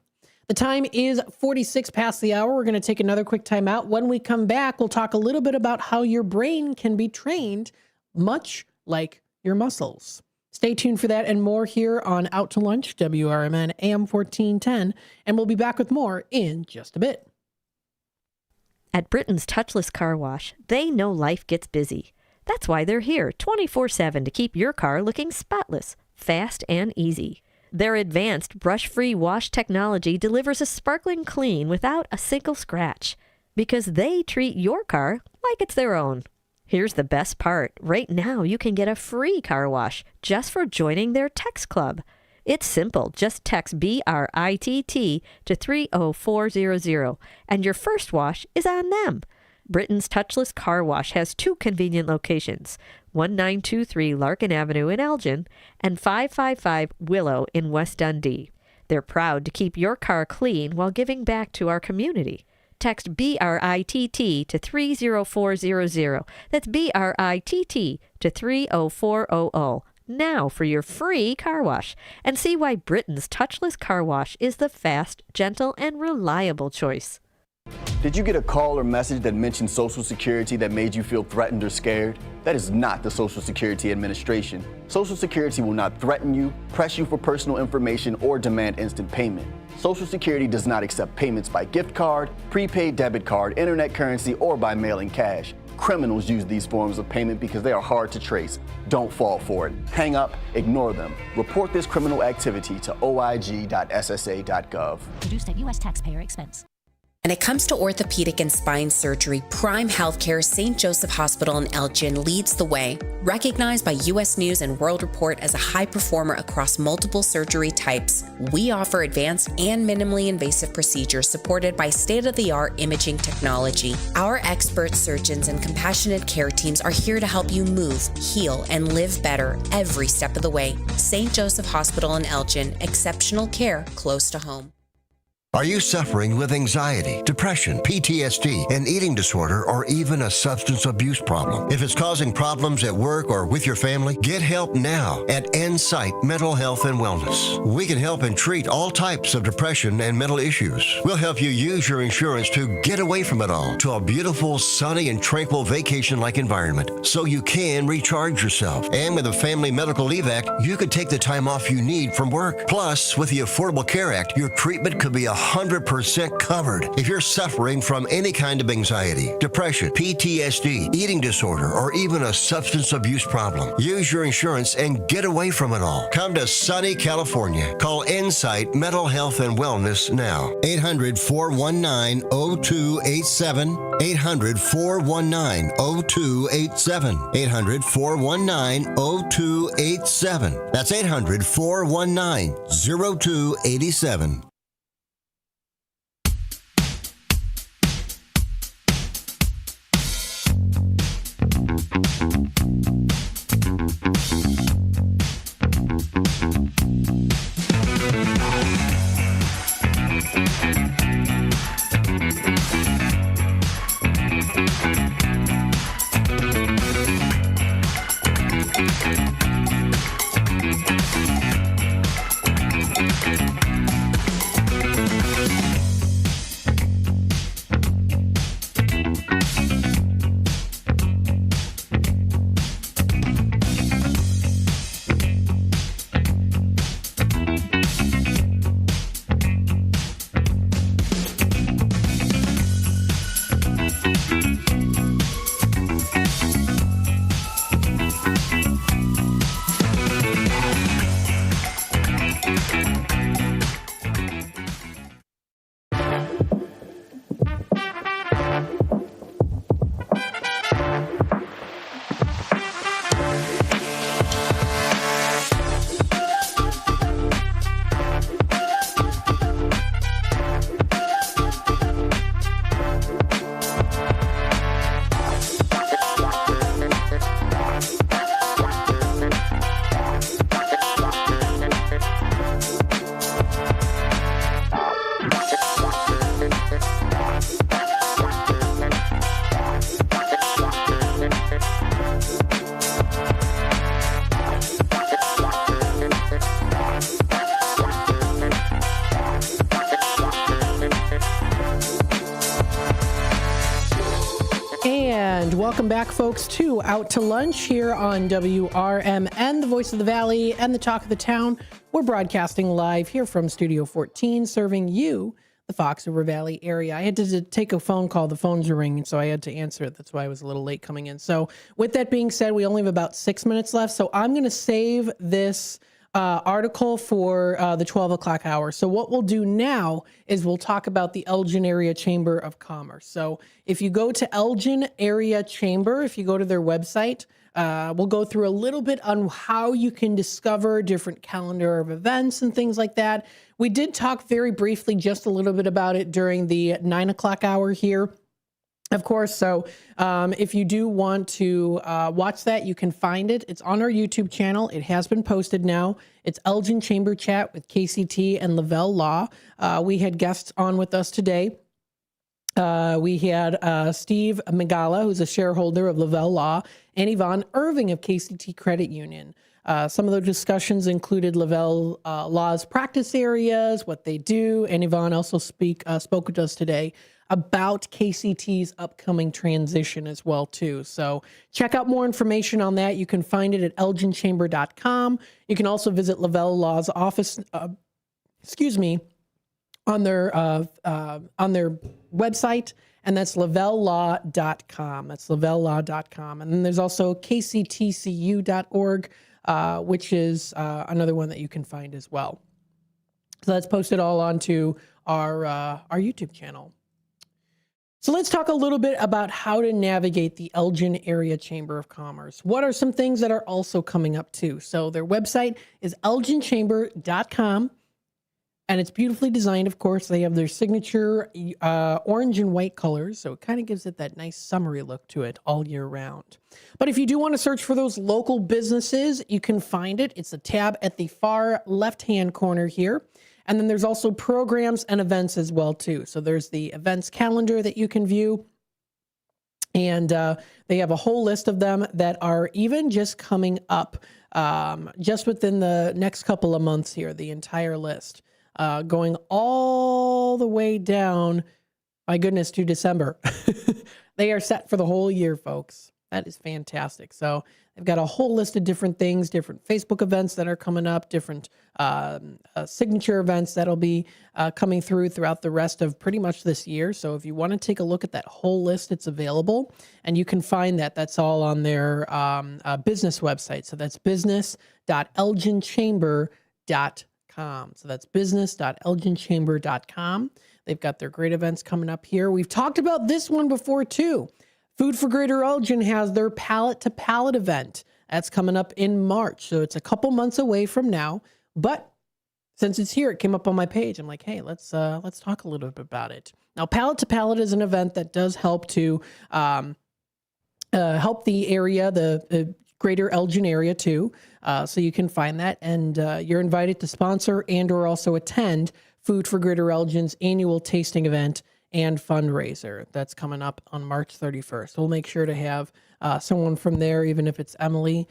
The time is 46 past the hour. We're going to take another quick time out. When we come back, we'll talk a little bit about how your brain can be trained much like your muscles. Stay tuned for that and more here on Out to Lunch, WRMN AM 1410, and we'll be back with more in just a bit. At Britain's Touchless Car Wash, they know life gets busy. That's why they're here 24/7 to keep your car looking spotless, fast, and easy. Their advanced brush-free wash technology delivers a sparkling clean without a single scratch, because they treat your car like it's their own. Here's the best part. Right now, you can get a free car wash just for joining their text club. It's simple. Just text BRITT to 30400, and your first wash is on them. Britain's Touchless Car Wash has two convenient locations, 1923 Larkin Avenue in Elgin and 555 Willow in West Dundee. They're proud to keep your car clean while giving back to our community. Text BRITT to 30400. That's BRITT to 30400. Now for your free car wash, and see why Britain's touchless car wash is the fast, gentle, and reliable choice. Did you get a call or message that mentioned Social Security that made you feel threatened or scared? That is not the Social Security Administration. Social Security will not threaten you, press you for personal information, or demand instant payment. Social Security does not accept payments by gift card, prepaid debit card, internet currency, or by mailing cash. Criminals use these forms of payment because they are hard to trace. Don't fall for it. Hang up, ignore them. Report this criminal activity to oig.ssa.gov. Produced at U.S. taxpayer expense. When it comes to orthopedic and spine surgery, Prime Healthcare St. Joseph Hospital in Elgin leads the way. Recognized by U.S. News and World Report as a high performer across multiple surgery types, we offer advanced and minimally invasive procedures supported by state-of-the-art imaging technology. Our expert surgeons and compassionate care teams are here to help you move, heal, and live better every step of the way. St. Joseph Hospital in Elgin, exceptional care close to home. Are you suffering with anxiety, depression, PTSD, an eating disorder, or even a substance abuse problem? If it's causing problems at work or with your family, get help now at Insight Mental Health and Wellness. We can help and treat all types of depression and mental issues. We'll help you use your insurance to get away from it all to a beautiful, sunny, and tranquil vacation-like environment so you can recharge yourself. And with a Family Medical Leave Act, you could take the time off you need from work. Plus, with the Affordable Care Act, your treatment could be 100% covered if you're suffering from any kind of anxiety, depression, PTSD, eating disorder, or even a substance abuse problem. Use your insurance and get away from it all. Come to sunny California. Call Insight Mental Health and Wellness now. 800-419-0287. 800-419-0287. 800-419-0287. That's 800-419-0287. Welcome back, folks, to Out to Lunch here on WRMN, the voice of the Valley and the talk of the town. We're broadcasting live here from Studio 14, serving you, the Fox River Valley area. I had to take a phone call. The phones are ringing, so I had to answer it. That's why I was a little late coming in. So with that being said, we only have about 6 minutes left. So I'm going to save this article for the 12 o'clock hour. So what we'll do now is we'll talk about the Elgin Area Chamber of Commerce. So if you go to Elgin Area Chamber, if you go to their website, we'll go through a little bit on how you can discover different calendar of events and things like that. We did talk very briefly, just a little bit about it during the 9 o'clock hour here, of course. So if you do want to watch that, you can find it. It's on our YouTube channel. It has been posted now. It's Elgin Chamber Chat with KCT and Lavelle Law. We had guests on with us today. We had Steve Megala, who's a shareholder of Lavelle Law, and Yvonne Irving of KCT Credit Union. Some of the discussions included Lavelle Law's practice areas, what they do, and Yvonne also spoke with us today about KCT's upcoming transition as well, too. So check out more information on that. You can find it at elginchamber.com. You can also visit Lavelle Law's office, on their website, and that's lavellelaw.com. That's lavellelaw.com. And then there's also kctcu.org, which is another one that you can find as well. So that's posted all onto our YouTube channel. So let's talk a little bit about how to navigate the Elgin Area Chamber of Commerce. What are some things that are also coming up too? So their website is elginchamber.com. And it's beautifully designed, of course. They have their signature orange and white colors, so it kind of gives it that nice summery look to it all year round. But if you do want to search for those local businesses, you can find it. It's a tab at the far left-hand corner here. And then there's also programs and events as well, too. So there's the events calendar that you can view. And they have a whole list of them that are even just coming up just within the next couple of months here, the entire list. Going all the way down, my goodness, to December. They are set for the whole year, folks. That is fantastic. So they've got a whole list of different things, different Facebook events that are coming up, different signature events that'll be coming throughout the rest of pretty much this year. So if you want to take a look at that whole list, it's available. And you can find that. That's all on their business website. So that's business.elginchamber.com. So that's business.elginchamber.com. They've got their great events coming up here. We've talked about this one before too. Food for Greater Elgin has their Pallet to Pallet event. That's coming up in March. So it's a couple months away from now. But since it's here, it came up on my page. I'm like, hey, let's talk a little bit about it. Now, Pallet to Pallet is an event that does help to help the area, the Greater Elgin area too. So you can find that, and you're invited to sponsor and or also attend Food for Greater Elgin's annual tasting event and fundraiser. That's coming up on March 31st. We'll make sure to have someone from there, even if it's Emily,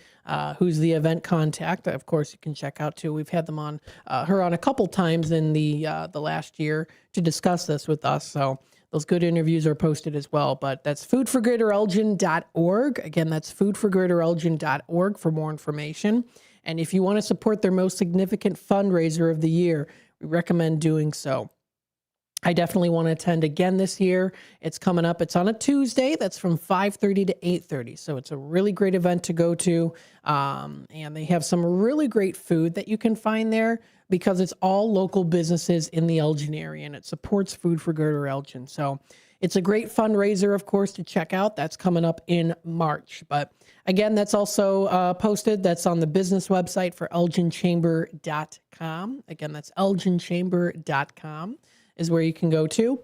who's the event contact. Of course, you can check out too. We've had them on her on a couple times in the last year to discuss this with us. So those good interviews are posted as well. But that's foodforgreaterelgin.org. Again, that's foodforgreaterelgin.org for more information. And if you want to support their most significant fundraiser of the year, we recommend doing so. I definitely want to attend again this year. It's coming up. It's on a Tuesday. That's from 5:30 to 8:30. So it's a really great event to go to. And they have some really great food that you can find there because it's all local businesses in the Elgin area, and it supports Food for Greater Elgin. So it's a great fundraiser, of course, to check out. That's coming up in March. But again, that's also posted. That's on the business website for elginchamber.com. Again, that's elginchamber.com. is where you can go to.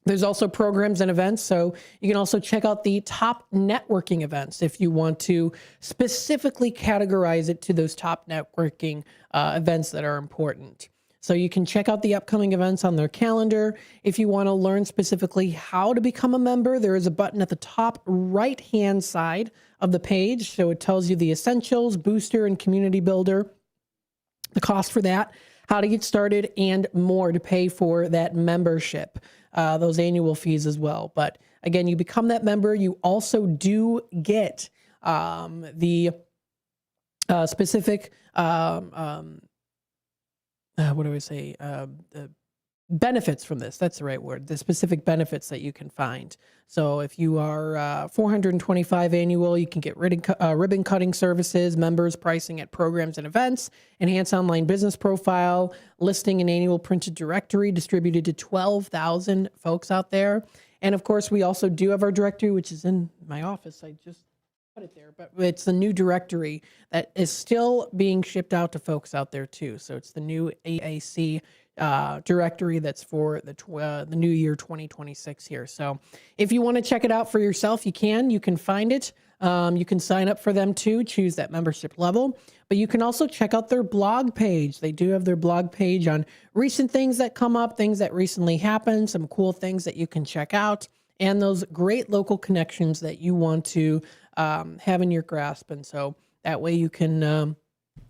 There's also programs and events, so you can also check out the top networking events if you want to specifically categorize it to those top networking events that are important. So you can check out the upcoming events on their calendar. If you want to learn specifically how to become a member, there is a button at the top right-hand side of the page. So it tells you the essentials, booster, and community builder, the cost for that, how to get started, and more to pay for that membership, those annual fees as well. But again, you become that member. You also do get the specific, benefits from this. That's the right word. The specific benefits that you can find. So if you are $425 annual, you can get ribbon cutting services, members pricing at programs and events, enhanced online business profile, listing an annual printed directory distributed to 12,000 folks out there. And of course, we also do have our directory, which is in my office. I just put it there, but it's the new directory that is still being shipped out to folks out there too. So it's the new AAC directory that's for the new year 2026 here. So if you want to check it out for yourself, you can find it. You can sign up for them too, choose that membership level, but you can also check out their blog page. They do have their blog page on recent things that come up, things that recently happened, some cool things that you can check out, and those great local connections that you want to have in your grasp. And so that way you can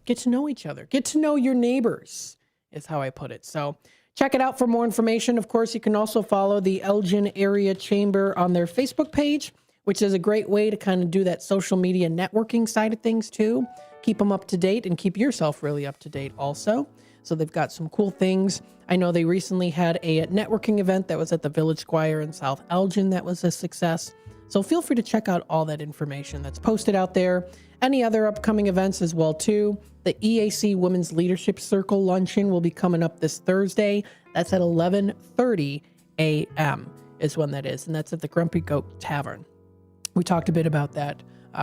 get to know each other, get to know your neighbors, is how I put it. So check it out for more information. Of course, you can also follow the Elgin Area Chamber on their Facebook page, which is a great way to kind of do that social media networking side of things too. Keep them up to date and keep yourself really up to date also. So they've got some cool things. I know they recently had a networking event that was at the Village Square in South Elgin that was a success. So feel free to check out all that information that's posted out there. Any other upcoming events as well too. The EAC Women's Leadership Circle Luncheon will be coming up this Thursday. That's at 11:30 a.m. is when that is. And that's at the Grumpy Goat Tavern. We talked a bit about that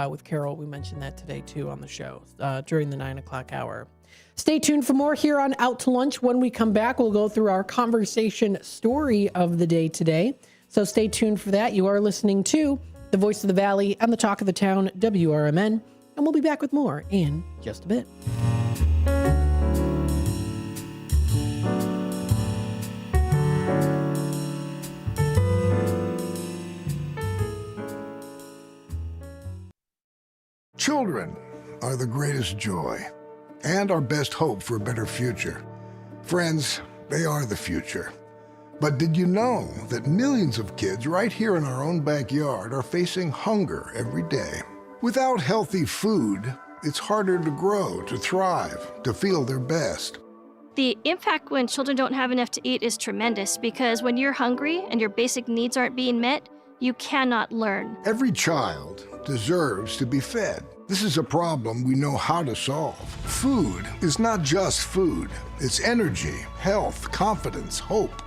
with Carol. We mentioned that today too on the show during the 9 o'clock hour. Stay tuned for more here on Out to Lunch. When we come back, we'll go through our conversation story of the day today. So stay tuned for that. You are listening to the Voice of the Valley and the Talk of the Town, WRMN. And we'll be back with more in just a bit. Children are the greatest joy and our best hope for a better future. Friends, they are the future. But did you know that millions of kids right here in our own backyard are facing hunger every day? Without healthy food, it's harder to grow, to thrive, to feel their best. The impact when children don't have enough to eat is tremendous because when you're hungry and your basic needs aren't being met, you cannot learn. Every child deserves to be fed. This is a problem we know how to solve. Food is not just food. It's energy, health, confidence, hope,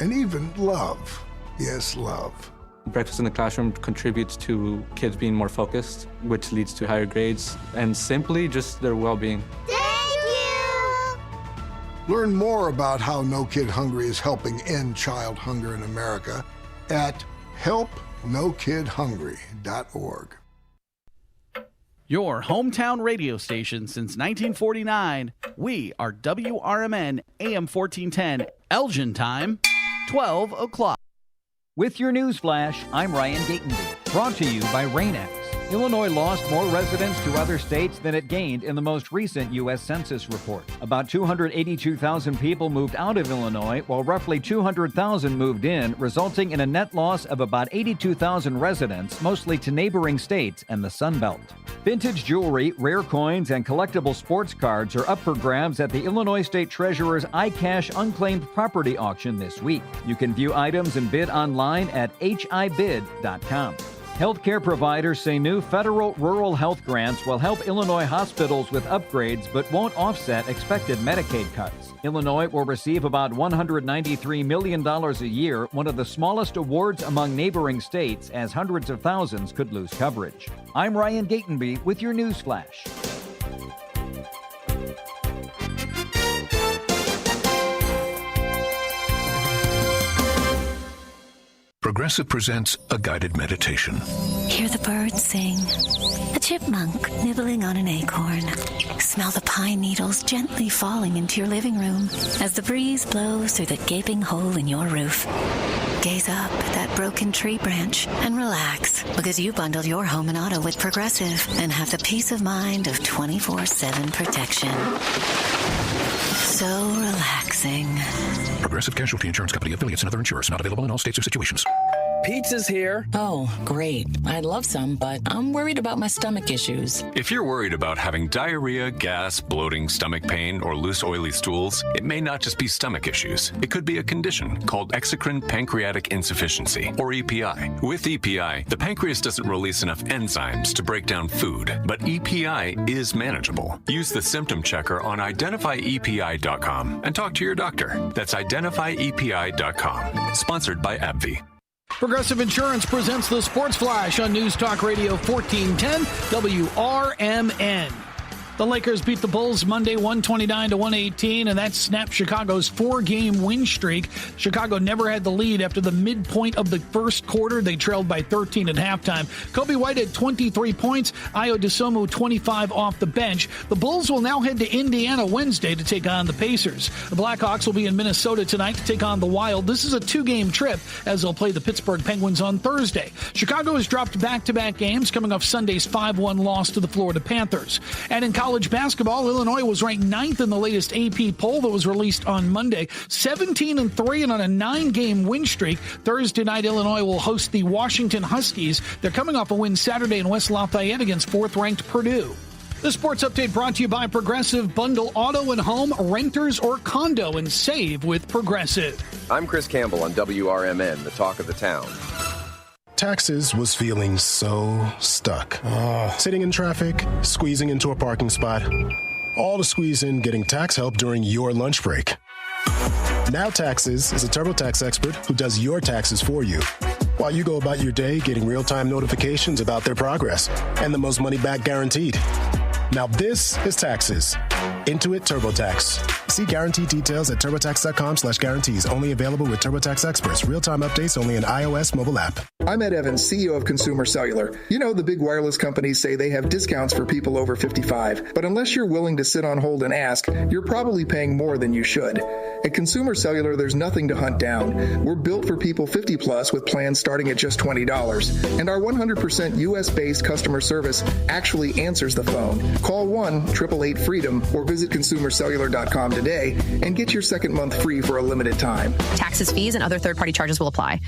and even love. Yes, love. Breakfast in the classroom contributes to kids being more focused, which leads to higher grades, and simply just their well-being. Thank you! Learn more about how No Kid Hungry is helping end child hunger in America at helpnokidhungry.org. Your hometown radio station since 1949. We are WRMN AM 1410, Elgin time, 12 o'clock. With your news flash, I'm Ryan Gatenby. Brought to you by Rain-X. Illinois lost more residents to other states than it gained in the most recent U.S. Census report. About 282,000 people moved out of Illinois, while roughly 200,000 moved in, resulting in a net loss of about 82,000 residents, mostly to neighboring states and the Sun Belt. Vintage jewelry, rare coins, and collectible sports cards are up for grabs at the Illinois State Treasurer's iCash Unclaimed Property Auction this week. You can view items and bid online at hibid.com. Healthcare providers say new federal rural health grants will help Illinois hospitals with upgrades but won't offset expected Medicaid cuts. Illinois will receive about $193 million a year, one of the smallest awards among neighboring states, as hundreds of thousands could lose coverage. I'm Ryan Gatenby with your news flash. Progressive presents a guided meditation. Hear the birds sing, a chipmunk nibbling on an acorn. Smell the pine needles gently falling into your living room as the breeze blows through the gaping hole in your roof. Gaze up at that broken tree branch and relax, because you bundled your home and auto with Progressive and have the peace of mind of 24/7 protection. So relaxing. Progressive Casualty Insurance Company, affiliates, and other insurers. Not available in all states or situations. Pizza's here. Oh, great. I'd love some, but I'm worried about my stomach issues. If you're worried about having diarrhea, gas, bloating, stomach pain, or loose, oily stools, it may not just be stomach issues. It could be a condition called exocrine pancreatic insufficiency, or EPI. With EPI, the pancreas doesn't release enough enzymes to break down food, but EPI is manageable. Use the symptom checker on identifyepi.com and talk to your doctor. That's identifyepi.com. Sponsored by AbbVie. Progressive Insurance presents the Sports Flash on News Talk Radio 1410 WRMN. The Lakers beat the Bulls Monday 129-118, and that snapped Chicago's 4-game win streak. Chicago never had the lead after the midpoint of the first quarter. They trailed by 13 at halftime. Kobe White had 23 points, Ayo Dosunmu 25 off the bench. The Bulls will now head to Indiana Wednesday to take on the Pacers. The Blackhawks will be in Minnesota tonight to take on the Wild. This is a 2-game trip as they'll play the Pittsburgh Penguins on Thursday. Chicago has dropped back-to-back games coming off Sunday's 5-1 loss to the Florida Panthers. And in college basketball, Illinois was ranked 9th in the latest AP poll that was released on Monday, 17-3 and on a 9-game win streak. Thursday night, Illinois will host the Washington Huskies. They're coming off a win Saturday in West Lafayette against 4th-ranked Purdue. The sports update brought to you by Progressive. Bundle auto and home, renters or condo, and save with Progressive. I'm Chris Campbell on WRMN, the talk of the town. Taxes was feeling so stuck. Sitting in traffic, squeezing into a parking spot, all to squeeze in getting tax help during your lunch break. Now Taxes is a TurboTax expert who does your taxes for you, while you go about your day getting real-time notifications about their progress and the most money back guaranteed. Now this is Taxes. Intuit TurboTax. See guarantee details at turbotax.com/guarantees. Only available with TurboTax experts. Real-time updates only in iOS mobile app. I'm Ed Evans, CEO of Consumer Cellular. You know, the big wireless companies say they have discounts for people over 55. But unless you're willing to sit on hold and ask, you're probably paying more than you should. At Consumer Cellular, there's nothing to hunt down. We're built for people 50 plus with plans starting at just $20. And our 100% US-based customer service actually answers the phone. Call 1-888-FREEDOM or visit consumercellular.com today and get your second month free for a limited time. Taxes, fees, and other third-party charges will apply.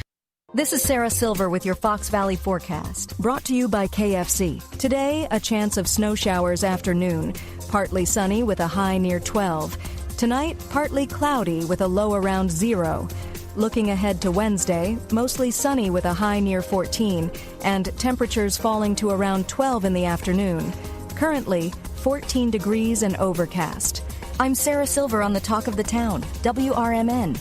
This is Sarah Silver with your Fox Valley forecast, brought to you by KFC. Today, a chance of snow showers afternoon, partly sunny with a high near 12. Tonight, partly cloudy with a low around 0. Looking ahead to Wednesday, mostly sunny with a high near 14, and temperatures falling to around 12 in the afternoon. Currently, 14 degrees and overcast. I'm Sarah Silver on the Talk of the Town, WRMN.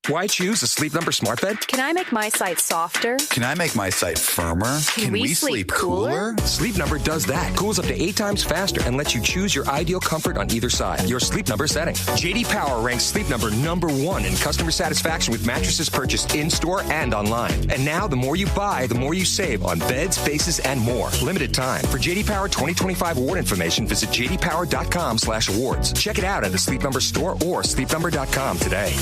Why choose a Sleep Number smart bed? Can I make my site softer? Can I make my site firmer? Can we sleep cooler? Sleep Number does that. Cools up to 8 times faster and lets you choose your ideal comfort on either side. Your Sleep Number setting. JD Power ranks Sleep Number #1 in customer satisfaction with mattresses purchased in-store and online. And now, the more you buy, the more you save on beds, bases, and more. Limited time. For JD Power 2025 award information, visit jdpower.com/awards. Check it out at the Sleep Number store or sleepnumber.com today.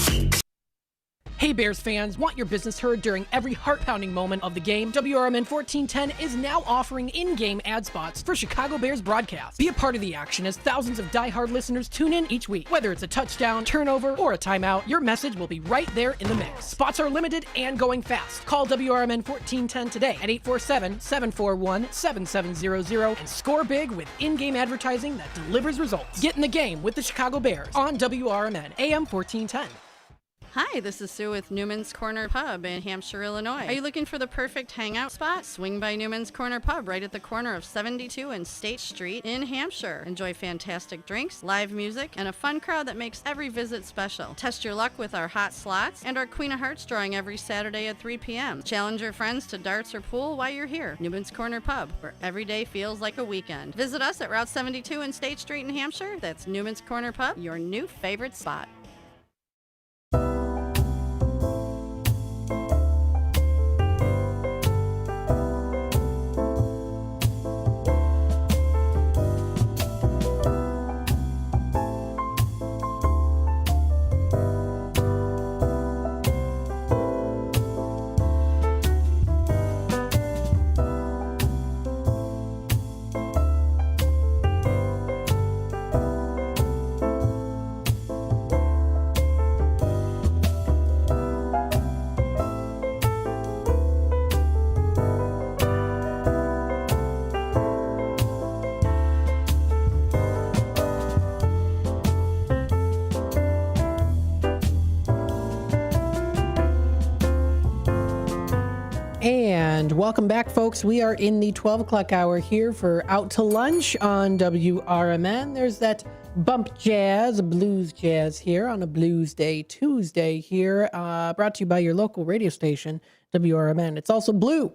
Hey Bears fans, want your business heard during every heart-pounding moment of the game? WRMN 1410 is now offering in-game ad spots for Chicago Bears broadcasts. Be a part of the action as thousands of die-hard listeners tune in each week. Whether it's a touchdown, turnover, or a timeout, your message will be right there in the mix. Spots are limited and going fast. Call WRMN 1410 today at 847-741-7700 and score big with in-game advertising that delivers results. Get in the game with the Chicago Bears on WRMN AM 1410. Hi, this is Sue with Newman's Corner Pub in Hampshire, Illinois. Are you looking for the perfect hangout spot? Swing by Newman's Corner Pub right at the corner of 72 and State Street in Hampshire. Enjoy fantastic drinks, live music, and a fun crowd that makes every visit special. Test your luck with our hot slots and our Queen of Hearts drawing every Saturday at 3 p.m. Challenge your friends to darts or pool while you're here. Newman's Corner Pub, where every day feels like a weekend. Visit us at Route 72 and State Street in Hampshire. That's Newman's Corner Pub, your new favorite spot. And welcome back, folks. We are in the 12 o'clock hour here for Out to Lunch on WRMN. There's that bump jazz, blues jazz here on a Blues Day Tuesday here, brought to you by your local radio station, WRMN. It's also blue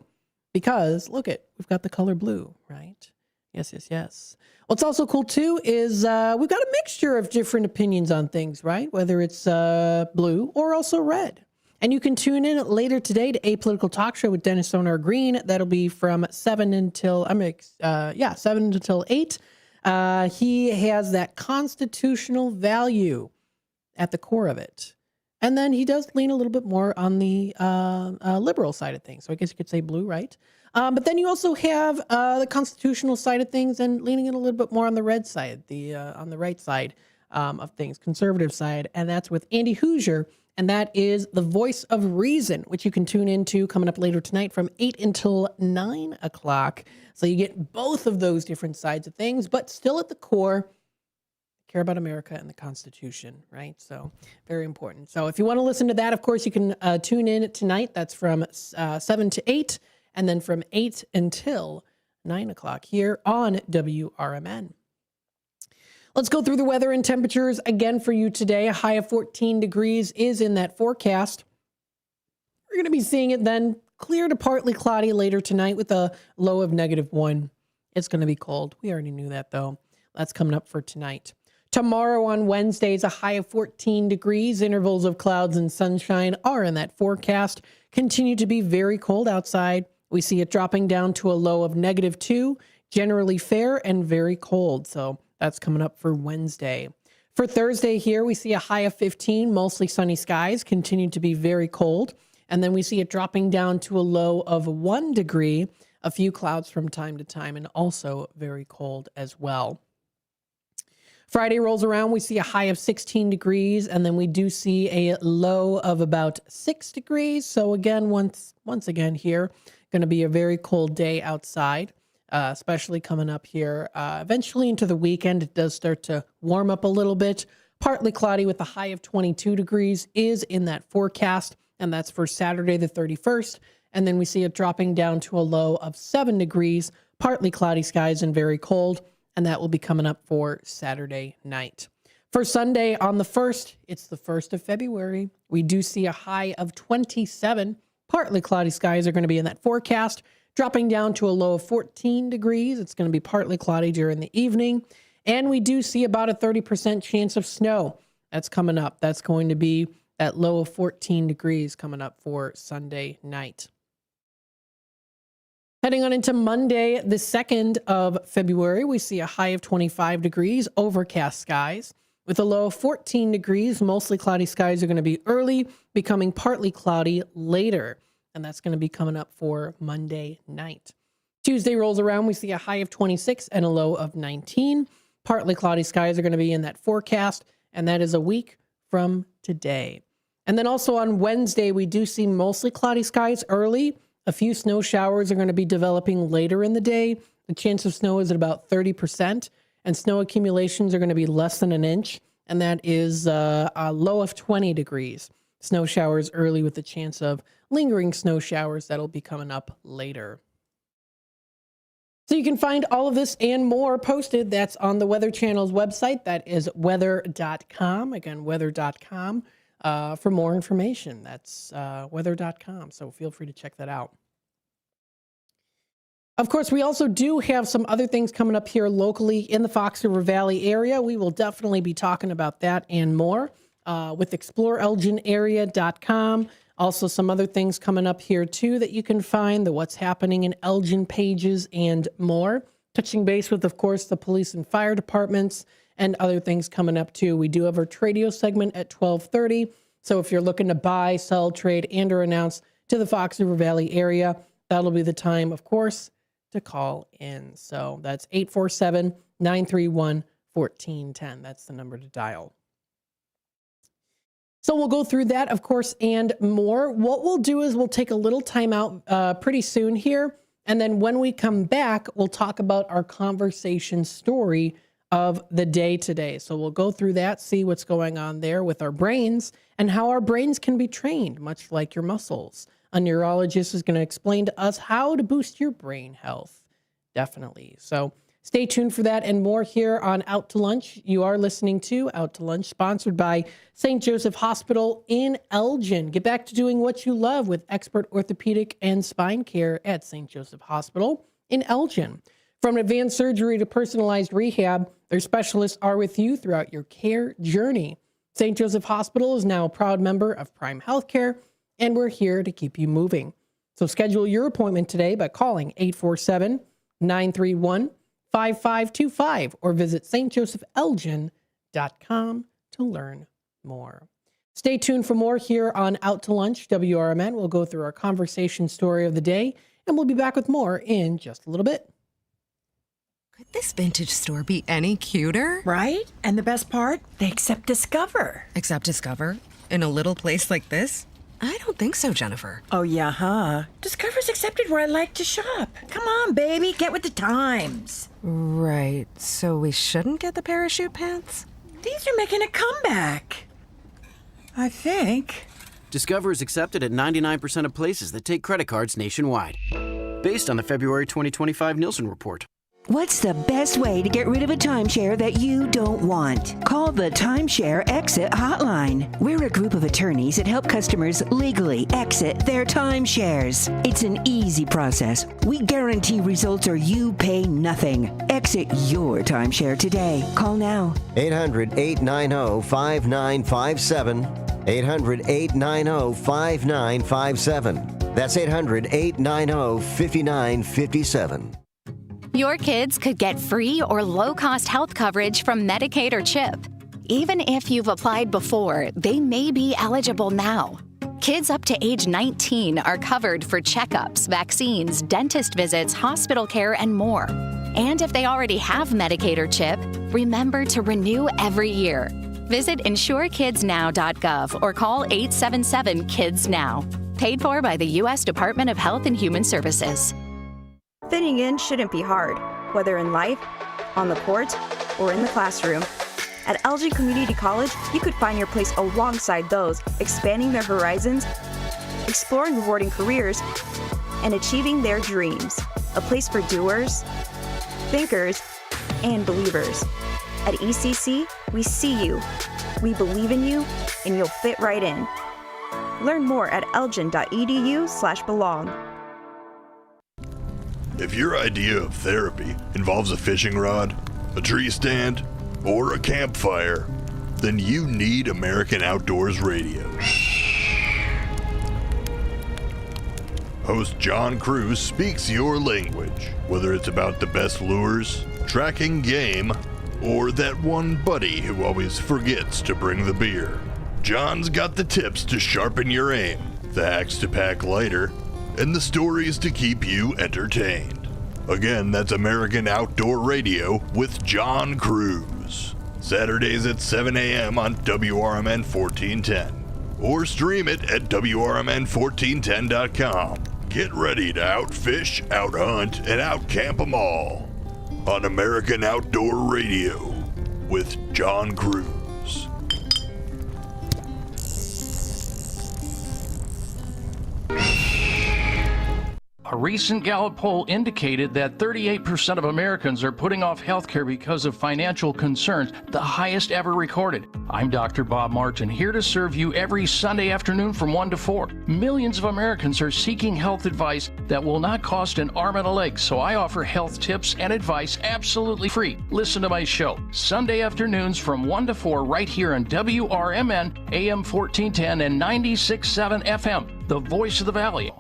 because look we've got the color blue, right? Yes, yes, yes. What's also cool too is we've got a mixture of different opinions on things, right? Whether it's blue or also red. And you can tune in later today to Apolitical Talk Show with Dennis Sonar Green. That'll be from 7 until 7 until 8. He has that constitutional value at the core of it. And then he does lean a little bit more on the liberal side of things. So I guess you could say blue, right? But then you also have the constitutional side of things and leaning in a little bit more on the red side, on the right side of things, conservative side. And that's with Andy Hoosier. And that is the Voice of Reason, which you can tune into coming up later tonight from 8 until 9 o'clock. So you get both of those different sides of things, but still at the core, care about America and the Constitution, right? So very important. So if you want to listen to that, of course, you can tune in tonight. That's from 7 to 8, and then from 8 until 9 o'clock here on WRMN. Let's go through the weather and temperatures again for you today. A high of 14 degrees is in that forecast. We're going to be seeing it then clear to partly cloudy later tonight with a low of -1. It's going to be cold. We already knew that, though. That's coming up for tonight. Tomorrow on Wednesday is a high of 14 degrees. Intervals of clouds and sunshine are in that forecast. Continue to be very cold outside. We see it dropping down to a low of -2. Generally fair and very cold. So that's coming up for Wednesday. For Thursday here, we see a high of 15, mostly sunny skies, continue to be very cold. And then we see it dropping down to a low of 1 degree, a few clouds from time to time, and also very cold as well. Friday rolls around, we see a high of 16 degrees, and then we do see a low of about 6 degrees. So again, once again here, going to be a very cold day outside. Especially coming up here. Eventually into the weekend, it does start to warm up a little bit. Partly cloudy with a high of 22 degrees is in that forecast, and that's for Saturday the 31st. And then we see it dropping down to a low of 7 degrees, partly cloudy skies and very cold, and that will be coming up for Saturday night. For Sunday on the 1st, it's the 1st of February. We do see a high of 27. Partly cloudy skies are going to be in that forecast, dropping down to a low of 14 degrees. It's going to be partly cloudy during the evening. And we do see about a 30% chance of snow. That's coming up. That's going to be at low of 14 degrees coming up for Sunday night. Heading on into Monday, the 2nd of February, we see a high of 25 degrees, overcast skies. With a low of 14 degrees, mostly cloudy skies are going to be early, becoming partly cloudy later. And that's going to be coming up for Monday night. Tuesday rolls around. We see a high of 26 and a low of 19. Partly cloudy skies are going to be in that forecast, and that is a week from today. And then also on Wednesday, we do see mostly cloudy skies early. A few snow showers are going to be developing later in the day. The chance of snow is at about 30%, and snow accumulations are going to be less than an inch, and that is a low of 20 degrees. Snow showers early with the chance of lingering snow showers that'll be coming up later. So you can find all of this and more posted. That's on the Weather Channel's website. That is weather.com. Again, weather.com for more information. That's weather.com. So feel free to check that out. Of course, we also do have some other things coming up here locally in the Fox River Valley area. We will definitely be talking about that and more with exploreelginarea.com. Also, some other things coming up here, too, that you can find, the What's Happening in Elgin pages and more. Touching base with, of course, the police and fire departments and other things coming up, too. We do have our Tradio segment at 12:30. So if you're looking to buy, sell, trade, and or announce to the Fox River Valley area, that'll be the time, of course, to call in. So that's 847-931-1410. That's the number to dial. So we'll go through that, of course, and more. What we'll do is we'll take a little time out pretty soon here. And then when we come back, we'll talk about our conversation story of the day today. So we'll go through that, see what's going on there with our brains and how our brains can be trained, much like your muscles. A neurologist is going to explain to us how to boost your brain health. Definitely. So Stay tuned for that and more here on Out to Lunch. You are listening to Out to Lunch, sponsored by St. Joseph Hospital in Elgin. Get back to doing what you love with expert orthopedic and spine care at St. Joseph Hospital in Elgin. From advanced surgery to personalized rehab, their specialists are with you throughout your care journey. St. Joseph Hospital is now a proud member of Prime Healthcare, and we're here to keep you moving. So schedule your appointment today by calling 847-931-5525 or visit stjosephelgin.com to learn more. Stay tuned for more here on Out to Lunch, WRMN. We'll go through our conversation story of the day, and we'll be back with more in just a little bit. Could this vintage store be any cuter? Right? And the best part? They accept Discover. Accept Discover? In a little place like this? I don't think so, Jennifer. Oh, yeah, huh? Discover's accepted where I like to shop. Come on, baby, get with the times. Right, so we shouldn't get the parachute pants? These are making a comeback. I think. Discover is accepted at 99% of places that take credit cards nationwide. Based on the February 2025 Nielsen report. What's the best way to get rid of a timeshare that you don't want? Call the Timeshare Exit Hotline. We're a group of attorneys that help customers legally exit their timeshares. It's an easy process. We guarantee results or you pay nothing. Exit your timeshare today. Call now. 800-890-5957. 800-890-5957. That's 800-890-5957. Your kids could get free or low-cost health coverage from Medicaid or CHIP. Even if you've applied before, they may be eligible now. Kids up to age 19 are covered for checkups, vaccines, dentist visits, hospital care, and more. And if they already have Medicaid or CHIP, remember to renew every year. Visit insurekidsnow.gov or call 877-KIDS-NOW. Paid for by the U.S. Department of Health and Human Services. Fitting in shouldn't be hard, whether in life, on the court, or in the classroom. At Elgin Community College, you could find your place alongside those expanding their horizons, exploring rewarding careers, and achieving their dreams. A place for doers, thinkers, and believers. At ECC, we see you, we believe in you, and you'll fit right in. Learn more at elgin.edu/belong. If your idea of therapy involves a fishing rod, a tree stand, or a campfire, then you need American Outdoors Radio. Host John Cruz speaks your language, whether it's about the best lures, tracking game, or that one buddy who always forgets to bring the beer. John's got the tips to sharpen your aim, the hacks to pack lighter, and the stories to keep you entertained. Again, that's American Outdoor Radio with John Cruz. Saturdays at 7 a.m. on WRMN 1410. Or stream it at WRMN1410.com. Get ready to outfish, outhunt, and outcamp them all on American Outdoor Radio with John Cruz. A recent Gallup poll indicated that 38% of Americans are putting off health care because of financial concerns, the highest ever recorded. I'm Dr. Bob Martin, here to serve you every Sunday afternoon from 1 to 4. Millions of Americans are seeking health advice that will not cost an arm and a leg, so I offer health tips and advice absolutely free. Listen to my show, Sunday afternoons from 1 to 4 right here on WRMN, AM 1410 and 96.7 FM, the voice of the Valley.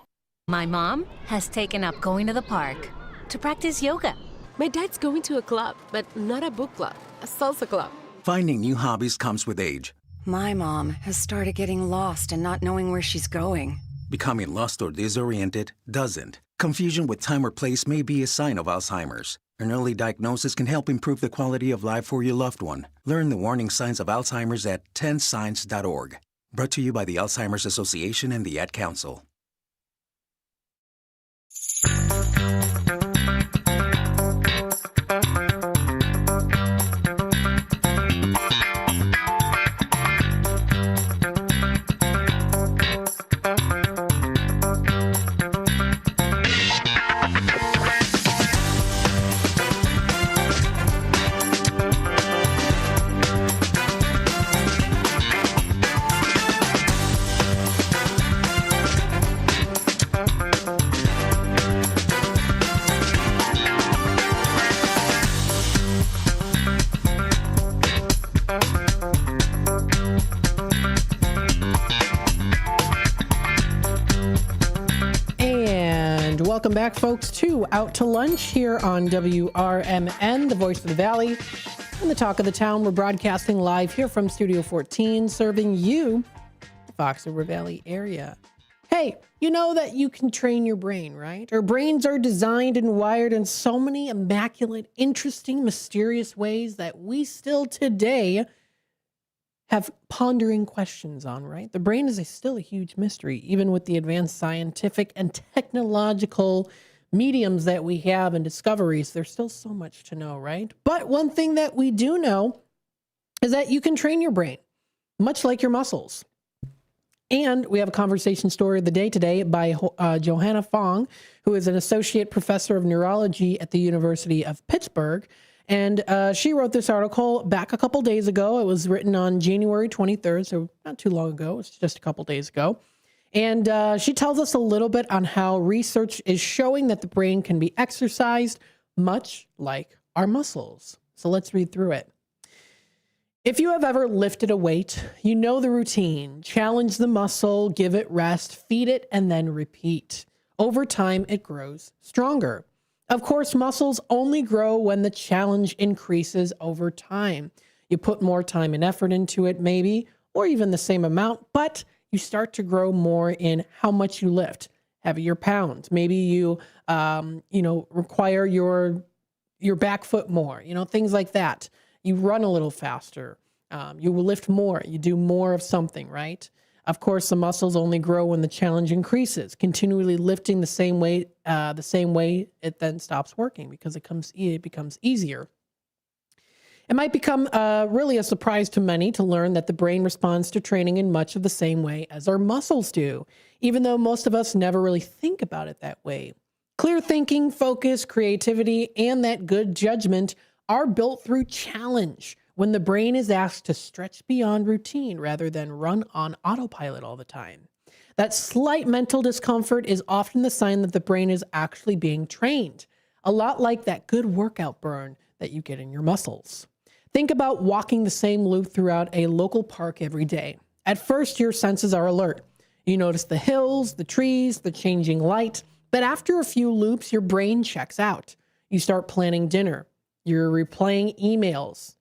My mom has taken up going to the park to practice yoga. My dad's going to a club, but not a book club, a salsa club. Finding new hobbies comes with age. My mom has started getting lost and not knowing where she's going. Becoming lost or disoriented doesn't. Confusion with time or place may be a sign of Alzheimer's. An early diagnosis can help improve the quality of life for your loved one. Learn the warning signs of Alzheimer's at 10signs.org. Brought to you by the Alzheimer's Association and the Ad Council. Welcome back, folks, to Out to Lunch here on WRMN, the voice of the Valley, and the talk of the town. We're broadcasting live here from Studio 14, serving you, the Fox River Valley area. Hey, you know that you can train your brain, right? Our brains are designed and wired in so many immaculate, interesting, mysterious ways that we still today have pondering questions on, right? The brain is still a huge mystery, even with the advanced scientific and technological mediums that we have and discoveries. There's still so much to know, right? But one thing that we do know is that you can train your brain, much like your muscles. And we have a conversation story of the day today by Johanna Fong, who is an associate professor of neurology at the University of Pittsburgh. And she wrote this article back a couple days ago. It was written on January 23rd, so not too long ago. It's just a couple days ago. And she tells us a little bit on how research is showing that the brain can be exercised, much like our muscles. So let's read through it. If you have ever lifted a weight, you know the routine. Challenge the muscle, give it rest, feed it, and then repeat. Over time, it grows stronger. Of course, muscles only grow when the challenge increases over time. You put more time and effort into it, maybe, or even the same amount, but you start to grow more in how much you lift, heavier pounds. Maybe you, require your back foot more, things like that. You run a little faster. You will lift more. You do more of something, right? Of course, the muscles only grow when the challenge increases. Continually lifting the same way, it then stops working because it becomes easier. It might become really a surprise to many to learn that the brain responds to training in much of the same way as our muscles do, even though most of us never really think about it that way. Clear thinking, focus, creativity, and that good judgment are built through challenge, when the brain is asked to stretch beyond routine rather than run on autopilot all the time. That slight mental discomfort is often the sign that the brain is actually being trained, a lot like that good workout burn that you get in your muscles. Think about walking the same loop throughout a local park every day. At first, your senses are alert. You notice the hills, the trees, the changing light, but after a few loops, your brain checks out. You start planning dinner. You're replaying emails,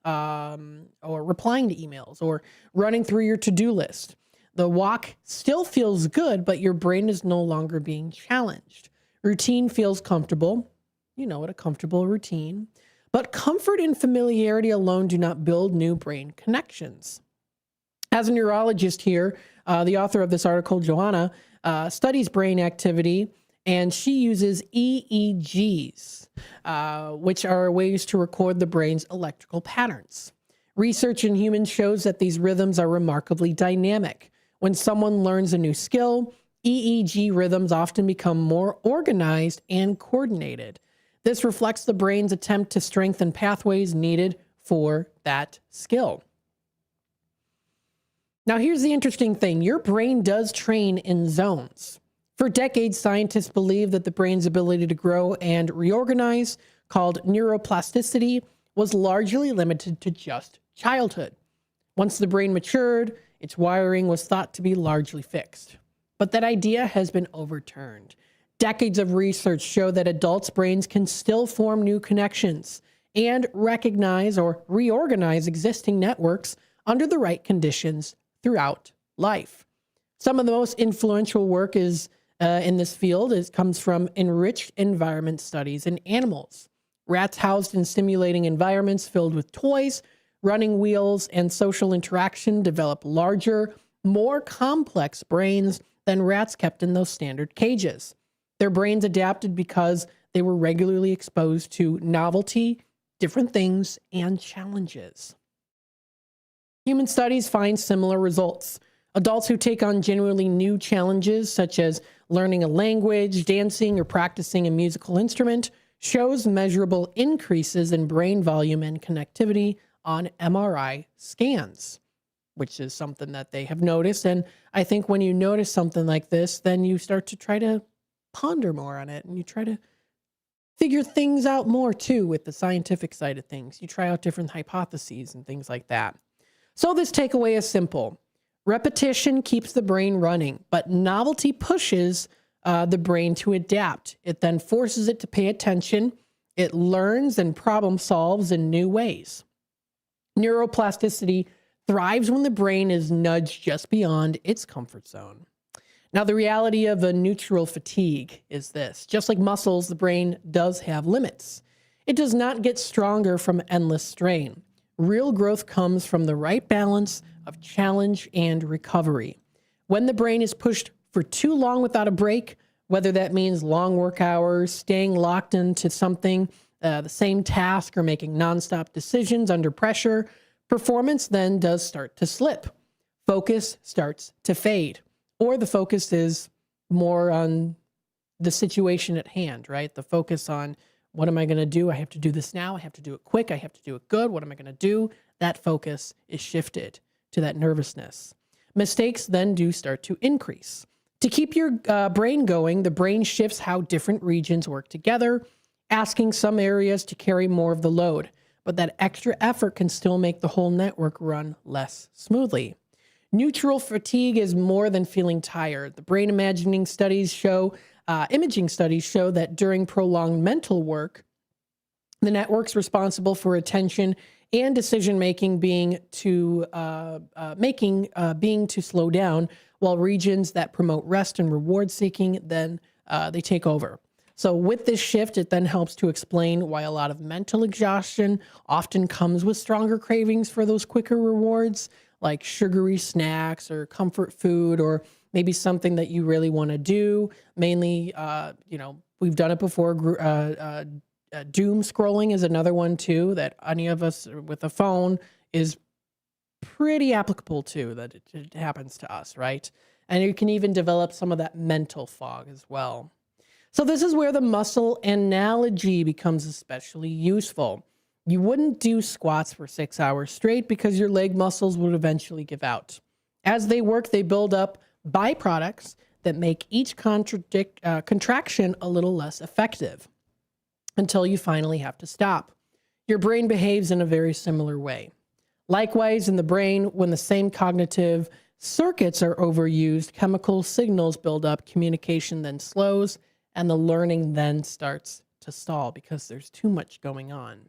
or replying to emails, or running through your to-do list. The walk still feels good, but your brain is no longer being challenged. Routine feels comfortable. You know what a comfortable routine. But comfort and familiarity alone do not build new brain connections. As a neurologist here, the author of this article, Johanna, studies brain activity, and she uses EEGs, which are ways to record the brain's electrical patterns. Research in humans shows that these rhythms are remarkably dynamic. When someone learns a new skill, EEG rhythms often become more organized and coordinated. This reflects the brain's attempt to strengthen pathways needed for that skill. Now, here's the interesting thing. Your brain does train in zones. For decades, scientists believed that the brain's ability to grow and reorganize, called neuroplasticity, was largely limited to just childhood. Once the brain matured, its wiring was thought to be largely fixed. But that idea has been overturned. Decades of research show that adults' brains can still form new connections and recognize or reorganize existing networks under the right conditions throughout life. Some of the most influential work in this field comes from enriched environment studies in animals. Rats housed in stimulating environments filled with toys, running wheels, and social interaction develop larger, more complex brains than rats kept in those standard cages. Their brains adapted because they were regularly exposed to novelty, different things, and challenges. Human studies find similar results. Adults who take on genuinely new challenges, such as learning a language, dancing, or practicing a musical instrument, shows measurable increases in brain volume and connectivity on MRI scans, which is something that they have noticed. And I think when you notice something like this, then you start to try to ponder more on it, and you try to figure things out more too with the scientific side of things. You try out different hypotheses and things like that. So this takeaway is simple. Repetition keeps the brain running, but novelty pushes the brain to adapt. It then forces it to pay attention. It learns and problem solves in new ways. Neuroplasticity thrives when the brain is nudged just beyond its comfort zone. Now, the reality of a neutral fatigue is this. Just like muscles, the brain does have limits. It does not get stronger from endless strain. Real growth comes from the right balance of challenge and recovery. When the brain is pushed for too long without a break, whether that means long work hours, staying locked into something, the same task, or making nonstop decisions under pressure, performance then does start to slip. Focus starts to fade, or the focus is more on the situation at hand, right? The focus on what am I going to do? I have to do this now. I have to do it quick. I have to do it good. What am I going to do? That focus is shifted to that nervousness. Mistakes then do start to increase. To keep your brain going, the brain shifts how different regions work together, asking some areas to carry more of the load. But that extra effort can still make the whole network run less smoothly. Neutral fatigue is more than feeling tired. The brain imaging studies show that during prolonged mental work, the networks responsible for attention and decision-making being to slow down, while regions that promote rest and reward-seeking, then they take over. So with this shift, it then helps to explain why a lot of mental exhaustion often comes with stronger cravings for those quicker rewards, like sugary snacks or comfort food, or maybe something that you really want to do. Mainly, we've done it before. Doom scrolling is another one too, that any of us with a phone is pretty applicable to, that it happens to us, right? And you can even develop some of that mental fog as well. So this is where the muscle analogy becomes especially useful. You wouldn't do squats for 6 hours straight because your leg muscles would eventually give out. As they work, they build up byproducts that make each contraction a little less effective until you finally have to stop. Your brain behaves in a very similar way. Likewise, in the brain, when the same cognitive circuits are overused, chemical signals build up, communication then slows, and the learning then starts to stall because there's too much going on.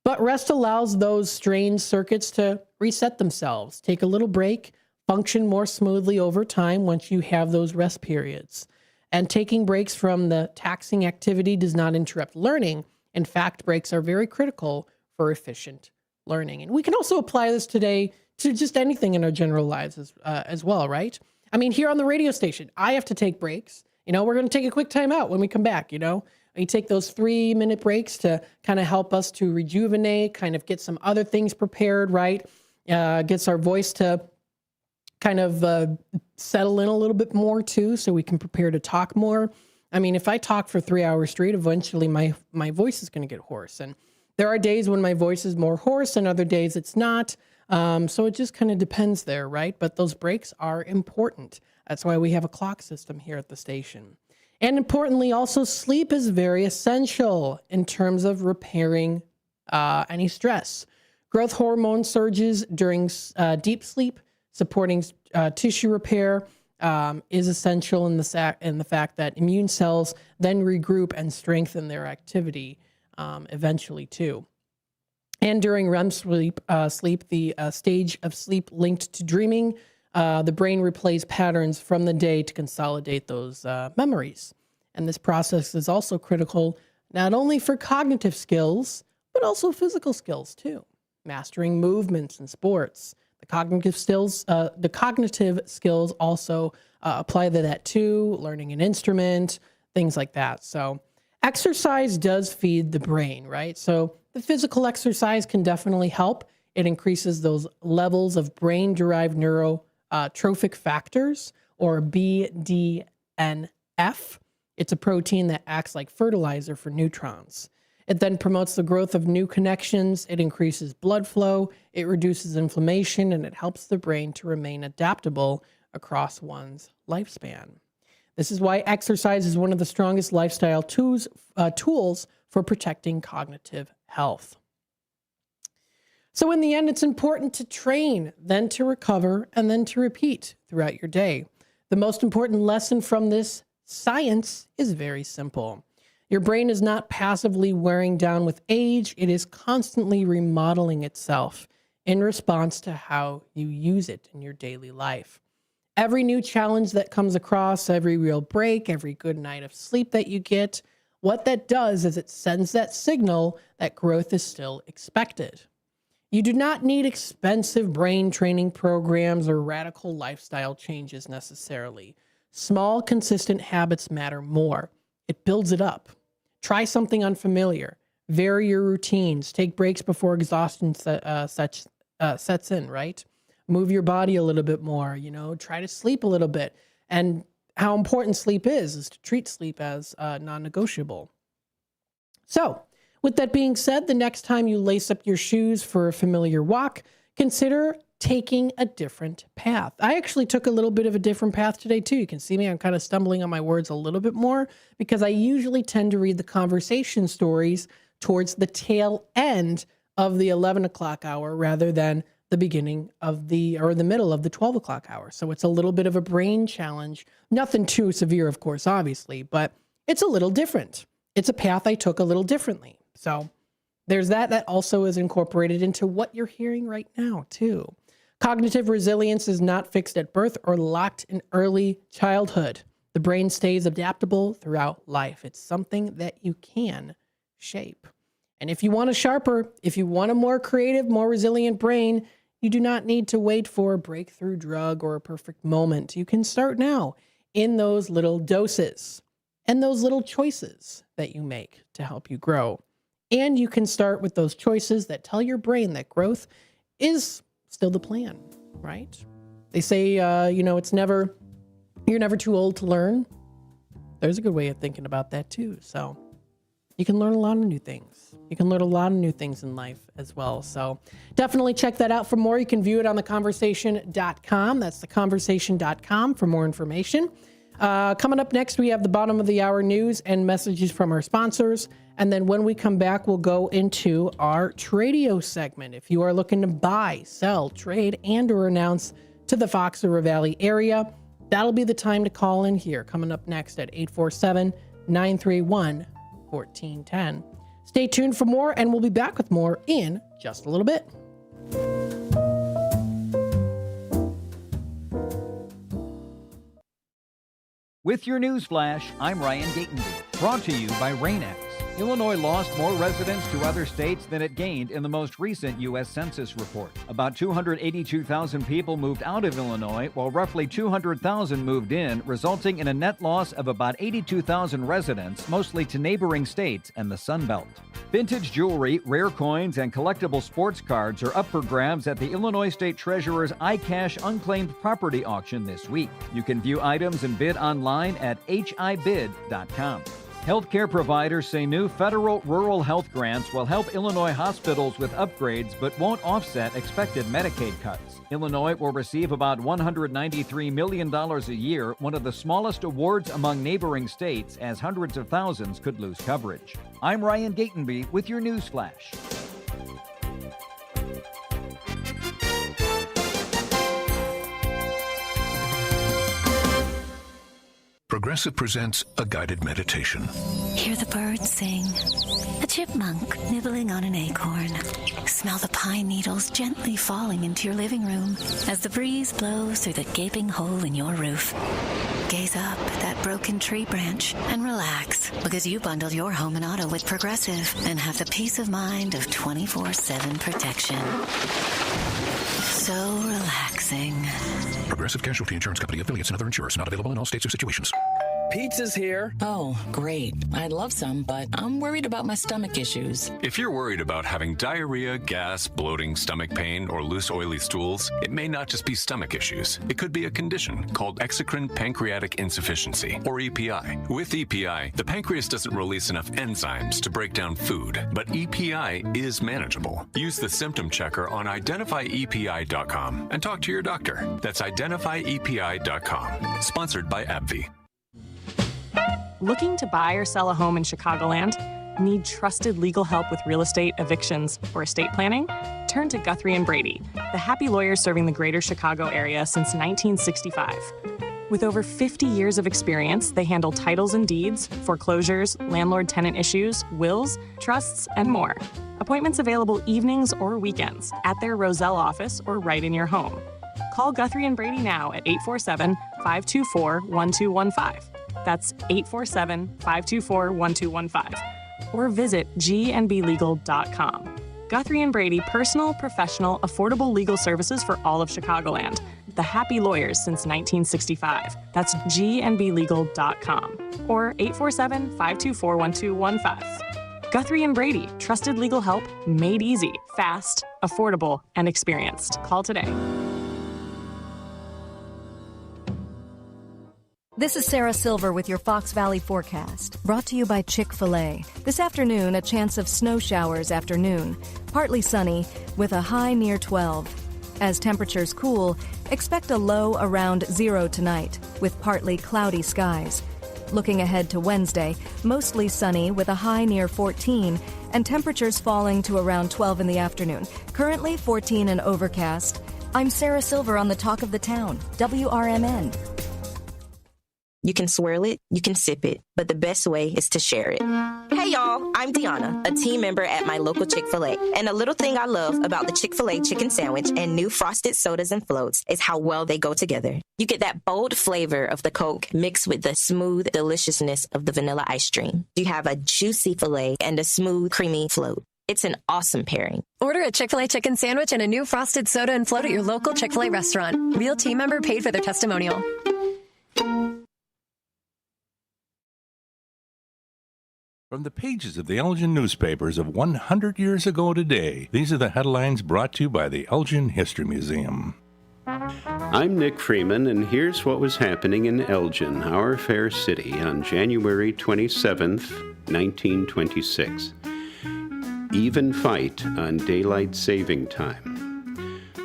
But rest allows those strained circuits to reset themselves, take a little break, function more smoothly over time once you have those rest periods. And taking breaks from the taxing activity does not interrupt learning. In fact, breaks are very critical for efficient learning. And we can also apply this today to just anything in our general lives as well, right? I mean, here on the radio station, I have to take breaks. We're going to take a quick time out when we come back, We take those 3-minute breaks to kind of help us to rejuvenate, kind of get some other things prepared, right? Gets our voice to kind of settle in a little bit more too, so we can prepare to talk more. I mean, if I talk for 3 hours straight, eventually my voice is going to get hoarse. And there are days when my voice is more hoarse and other days it's not. So it just kind of depends there, right? But those breaks are important. That's why we have a clock system here at the station. And importantly, also sleep is very essential in terms of repairing any stress. Growth hormone surges during deep sleep, supporting tissue repair, is essential in the fact that immune cells then regroup and strengthen their activity eventually too. And during REM sleep, the stage of sleep linked to dreaming, the brain replays patterns from the day to consolidate those memories. And this process is also critical not only for cognitive skills, but also physical skills too. Mastering movements in sports. The cognitive skills also apply to that too, learning an instrument, things like that. So exercise does feed the brain, right? So the physical exercise can definitely help. It increases those levels of brain-derived neurotrophic factors, or BDNF. It's a protein that acts like fertilizer for neutrons. It then promotes the growth of new connections. It increases blood flow. It reduces inflammation, and it helps the brain to remain adaptable across one's lifespan. This is why exercise is one of the strongest lifestyle tools for protecting cognitive health. So in the end, it's important to train, then to recover, and then to repeat throughout your day. The most important lesson from this Science is very simple. Your brain is not passively wearing down with age. It is constantly remodeling itself in response to how you use it in your daily life. Every new challenge that comes across, every real break, every good night of sleep that you get, what that does is it sends that signal that growth is still expected. You do not need expensive brain training programs or radical lifestyle changes necessarily. Small, consistent habits matter more. It builds it up. Try something unfamiliar. Vary your routines. Take breaks before exhaustion sets in, right? Move your body a little bit more, try to sleep a little bit. And how important sleep is to treat sleep as non-negotiable. So, with that being said, the next time you lace up your shoes for a familiar walk, consider taking a different path. I actually took a little bit of a different path today too. You can see me, I'm kind of stumbling on my words a little bit more because I usually tend to read the conversation stories towards the tail end of the 11 o'clock hour rather than the beginning of the middle of the 12 o'clock hour. So it's a little bit of a brain challenge. Nothing too severe, of course, obviously, but it's a little different. It's a path I took a little differently. So there's that. That also is incorporated into what you're hearing right now, too. Cognitive resilience is not fixed at birth or locked in early childhood. The brain stays adaptable throughout life. It's something that you can shape. And if you want a sharper, if you want a more creative, more resilient brain, you do not need to wait for a breakthrough drug or a perfect moment. You can start now in those little doses and those little choices that you make to help you grow. And you can start with those choices that tell your brain that growth is still the plan, right? They say, you're never too old to learn. There's a good way of thinking about that too. So you can learn a lot of new things. You can learn a lot of new things in life as well. So definitely check that out for more. You can view it on theconversation.com. That's theconversation.com for more information. Coming up next, we have the bottom of the hour news and messages from our sponsors. And then when we come back, we'll go into our Tradio segment. If you are looking to buy, sell, trade, and or announce to the Fox River Valley area, that'll be the time to call in here. Coming up next at 847-931-1410. Stay tuned for more, and we'll be back with more in just a little bit. With your news flash, I'm Ryan Gatenby, brought to you by Rain-X. Illinois lost more residents to other states than it gained in the most recent U.S. Census report. About 282,000 people moved out of Illinois, while roughly 200,000 moved in, resulting in a net loss of about 82,000 residents, mostly to neighboring states and the Sun Belt. Vintage jewelry, rare coins, and collectible sports cards are up for grabs at the Illinois State Treasurer's iCash Unclaimed Property Auction this week. You can view items and bid online at hibid.com. Healthcare providers say new federal rural health grants will help Illinois hospitals with upgrades but won't offset expected Medicaid cuts. Illinois will receive about $193 million a year, one of the smallest awards among neighboring states, as hundreds of thousands could lose coverage. I'm Ryan Gatenby with your news flash. Progressive presents a guided meditation. Hear the birds sing, a chipmunk nibbling on an acorn. Smell the pine needles gently falling into your living room as the breeze blows through the gaping hole in your roof. Gaze up at that broken tree branch and relax, because you bundled your home and auto with Progressive and have the peace of mind of 24/7 protection. So relaxing. Progressive Casualty Insurance Company, affiliates, and other insurers. Not available in all states or situations. Pizza's here. Oh, great. I'd love some, but I'm worried about my stomach issues. If you're worried about having diarrhea, gas, bloating, stomach pain, or loose, oily stools, it may not just be stomach issues. It could be a condition called exocrine pancreatic insufficiency, or EPI. With EPI, the pancreas doesn't release enough enzymes to break down food, but EPI is manageable. Use the symptom checker on identifyepi.com and talk to your doctor. That's identifyepi.com. Sponsored by AbbVie. Looking to buy or sell a home in Chicagoland? Need trusted legal help with real estate, evictions, or estate planning? Turn to Guthrie & Brady, the happy lawyers serving the greater Chicago area since 1965. With over 50 years of experience, they handle titles and deeds, foreclosures, landlord-tenant issues, wills, trusts, and more. Appointments available evenings or weekends at their Roselle office or right in your home. Call Guthrie and Brady now at 847-524-1215. That's 847-524-1215. Or visit gnblegal.com. Guthrie and Brady, personal, professional, affordable legal services for all of Chicagoland. The happy lawyers since 1965. That's gnblegal.com. Or 847-524-1215. Guthrie and Brady, trusted legal help made easy, fast, affordable, and experienced. Call today. This is Sarah Silver with your Fox Valley forecast, brought to you by Chick-fil-A. This afternoon, a chance of snow showers after noon. Partly sunny with a high near 12. As temperatures cool, expect a low around 0 tonight with partly cloudy skies. Looking ahead to Wednesday, mostly sunny with a high near 14 and temperatures falling to around 12 in the afternoon. Currently 14 and overcast. I'm Sarah Silver on the Talk of the Town, WRMN. You can swirl it, you can sip it, but the best way is to share it. Hey y'all, I'm Deanna, a team member at my local Chick-fil-A. And a little thing I love about the Chick-fil-A chicken sandwich and new frosted sodas and floats is how well they go together. You get that bold flavor of the Coke mixed with the smooth deliciousness of the vanilla ice cream. You have a juicy filet and a smooth, creamy float. It's an awesome pairing. Order a Chick-fil-A chicken sandwich and a new frosted soda and float at your local Chick-fil-A restaurant. Real team member paid for their testimonial. From the pages of the Elgin newspapers of 100 years ago today, these are the headlines brought to you by the Elgin History Museum. I'm Nick Freeman, and here's what was happening in Elgin, our fair city, on January 27th, 1926. Even fight on daylight saving time.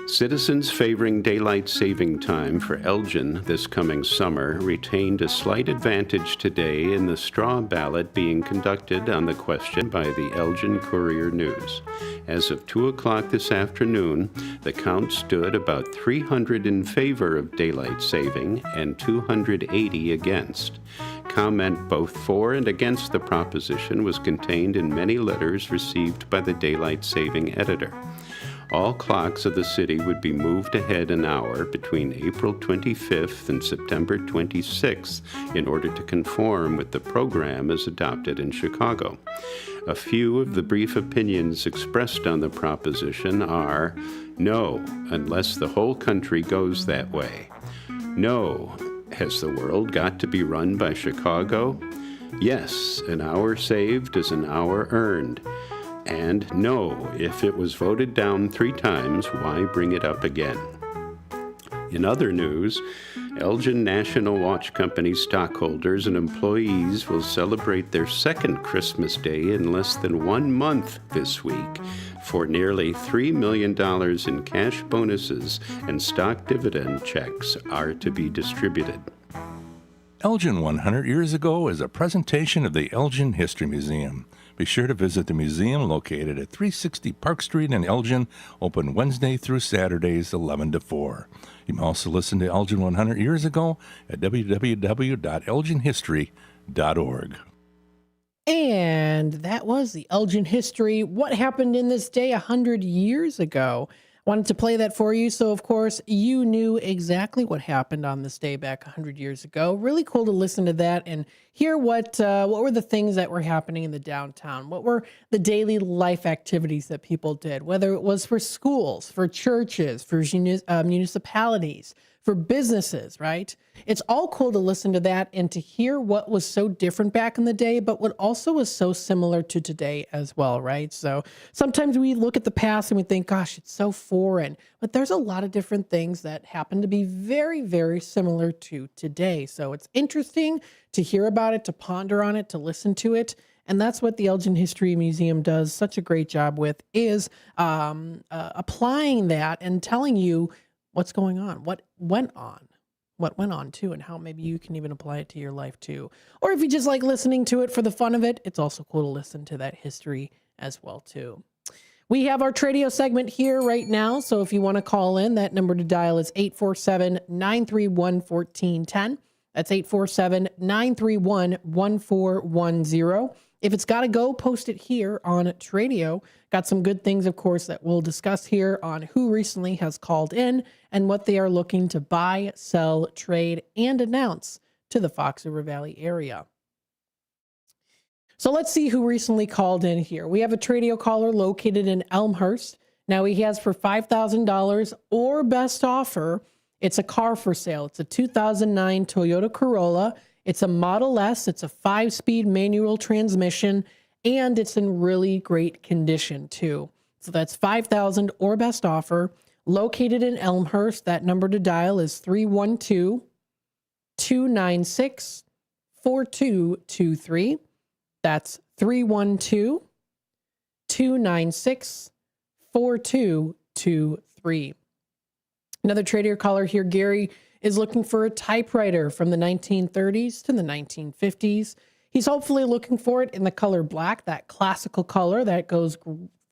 Citizens favoring daylight saving time for Elgin this coming summer retained a slight advantage today in the straw ballot being conducted on the question by the Elgin Courier-News. As of 2 o'clock this afternoon, the count stood about 300 in favor of daylight saving and 280 against. Comment both for and against the proposition was contained in many letters received by the daylight saving editor. All clocks of the city would be moved ahead an hour between April 25th and September 26th in order to conform with the program as adopted in Chicago. A few of the brief opinions expressed on the proposition are: no, unless the whole country goes that way. No, has the world got to be run by Chicago? Yes, an hour saved is an hour earned. And no, if it was voted down 3 times, why bring it up again? In other news, Elgin National Watch Company stockholders and employees will celebrate their second Christmas Day in less than 1 month this week, for nearly $3 million in cash bonuses and stock dividend checks are to be distributed. Elgin 100 years ago is a presentation of the Elgin History Museum. Be sure to visit the museum located at 360 Park Street in Elgin, open Wednesday through Saturdays 11 to 4. You can also listen to Elgin 100 years ago at www.elginhistory.org. And that was the Elgin history. What happened in this day 100 years ago? Wanted to play that for you. So, of course, you knew exactly what happened on this day back 100 years ago. Really cool to listen to that and hear what were the things that were happening in the downtown. What were the daily life activities that people did, whether it was for schools, for churches, for municipalities, for businesses, right? It's all cool to listen to that and to hear what was so different back in the day, but what also was so similar to today as well, right? So sometimes we look at the past and we think, gosh, it's so foreign, but there's a lot of different things that happen to be very, very similar to today. So it's interesting to hear about it, to ponder on it, to listen to it. And that's what the Elgin History Museum does such a great job with, is applying that and telling you what's going on, what went on too, and how maybe you can even apply it to your life too. Or if you just like listening to it for the fun of it, it's also cool to listen to that history as well too. We have our Tradio segment here right now. So if you want to call in, that number to dial is 847-931-1410. That's 847-931-1410. If it's got to go, post it here on Tradio. Got some good things, of course, that we'll discuss here on who recently has called in and what they are looking to buy, sell, trade, and announce to the Fox River Valley area. So let's see who recently called in here. We have a Tradio caller located in Elmhurst. Now he has for $5,000 or best offer. It's a car for sale. It's a 2009 Toyota Corolla. It's a Model S. It's a 5-speed manual transmission, and it's in really great condition too. So that's $5,000 or best offer. Located in Elmhurst. That number to dial is 312-296-4223. That's 312-296-4223. Another Tradio caller here, Gary, is looking for a typewriter from the 1930s to the 1950s. He's hopefully looking for it in the color black, that classical color that goes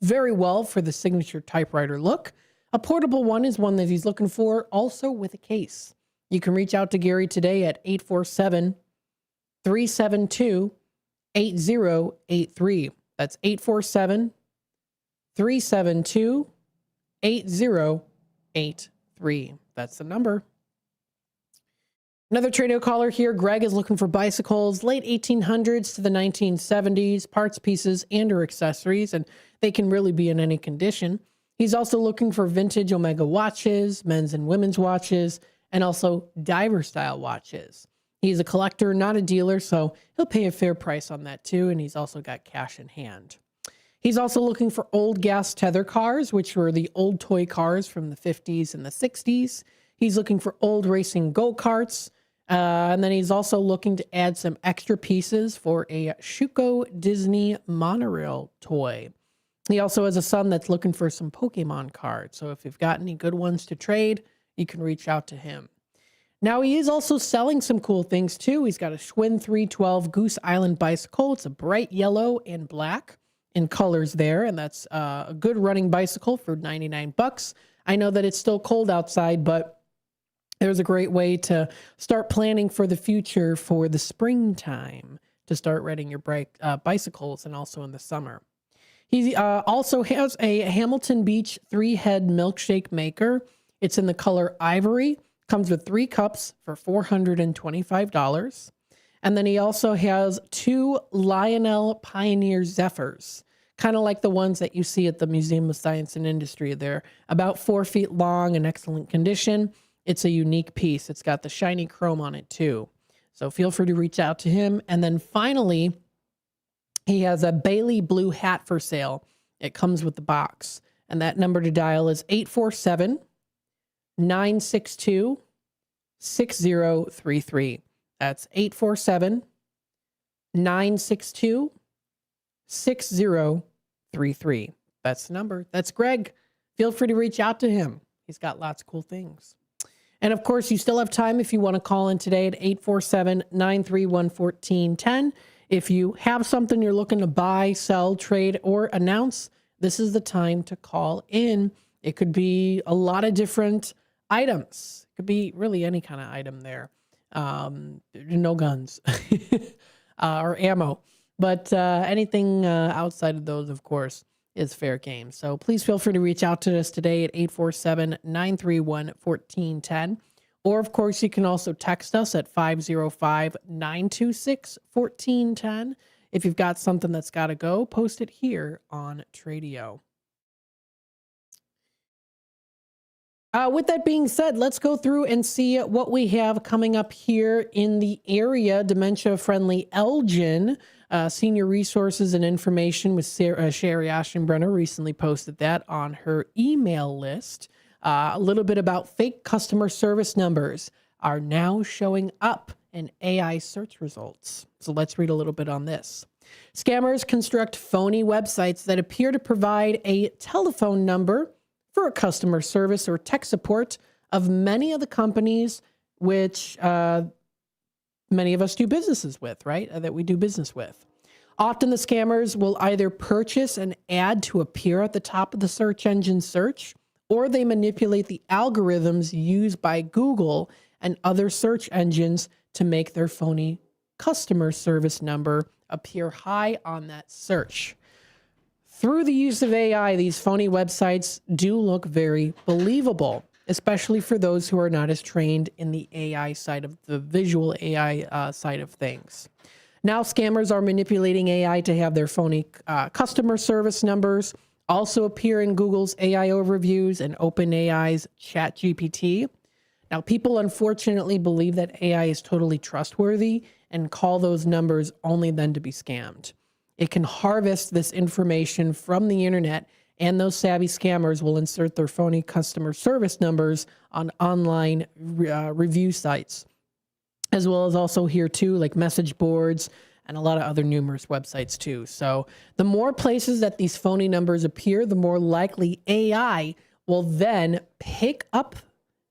very well for the signature typewriter look. A portable one is one that he's looking for, also with a case. You can reach out to Gary today at 847-372-8083. That's 847-372-8083. That's the number. Another Tradio caller here, Greg, is looking for bicycles, late 1800s to the 1970s, parts, pieces, and or accessories, and they can really be in any condition. He's also looking for vintage Omega watches, men's and women's watches, and also diver-style watches. He's a collector, not a dealer, so he'll pay a fair price on that too, and he's also got cash in hand. He's also looking for old gas tether cars, which were the old toy cars from the 50s and the 60s. He's looking for old racing go-karts, and then he's also looking to add some extra pieces for a Schuco Disney monorail toy. He also has a son that's looking for some Pokemon cards, so if you've got any good ones to trade, you can reach out to him. Now, he is also selling some cool things, too. He's got a Schwinn 312 Goose Island bicycle. It's a bright yellow and black in colors there, and that's a good running bicycle for $99. I know that it's still cold outside, but there's a great way to start planning for the future for the springtime to start riding your bicycles and also in the summer. He also has a Hamilton Beach 3-head milkshake maker. It's in the color ivory. Comes with 3 cups for $425. And then he also has 2 Lionel Pioneer Zephyrs, kind of like the ones that you see at the Museum of Science and Industry. They're about 4 feet long in excellent condition. It's a unique piece. It's got the shiny chrome on it too. So feel free to reach out to him. And then finally, he has a Bailey blue hat for sale. It comes with the box. And that number to dial is 847-962-6033. That's 847-962-6033. That's the number. That's Greg. Feel free to reach out to him. He's got lots of cool things. And of course, you still have time if you want to call in today at 847-931-1410. If you have something you're looking to buy, sell, trade, or announce, this is the time to call in. It could be a lot of different items. It could be really any kind of item there. No guns or ammo. But anything outside of those, of course, is fair game. So please feel free to reach out to us today at 847-931-1410. Or, of course, you can also text us at 505-926-1410. If you've got something that's got to go, post it here on Tradio. With that being said, let's go through and see what we have coming up here in the area. Dementia-friendly Elgin. Senior Resources and Information with Sherry Aschenbrenner recently posted that on her email list. A little bit about fake customer service numbers are now showing up in AI search results. So let's read a little bit on this. Scammers construct phony websites that appear to provide a telephone number for a customer service or tech support of many of the companies which many of us do businesses with, right? That we do business with. Often the scammers will either purchase an ad to appear at the top of the search engine search, or they manipulate the algorithms used by Google and other search engines to make their phony customer service number appear high on that search. Through the use of AI, these phony websites do look very believable, especially for those who are not as trained in the AI side of the visual AI side of things. Now, scammers are manipulating AI to have their phony customer service numbers also appear in Google's AI overviews and OpenAI's ChatGPT. Now, people unfortunately believe that AI is totally trustworthy and call those numbers only then to be scammed. It can harvest this information from the internet, and those savvy scammers will insert their phony customer service numbers on online review sites, as well as also here too, like message boards and a lot of other numerous websites too. So the more places that these phony numbers appear, the more likely AI will then pick up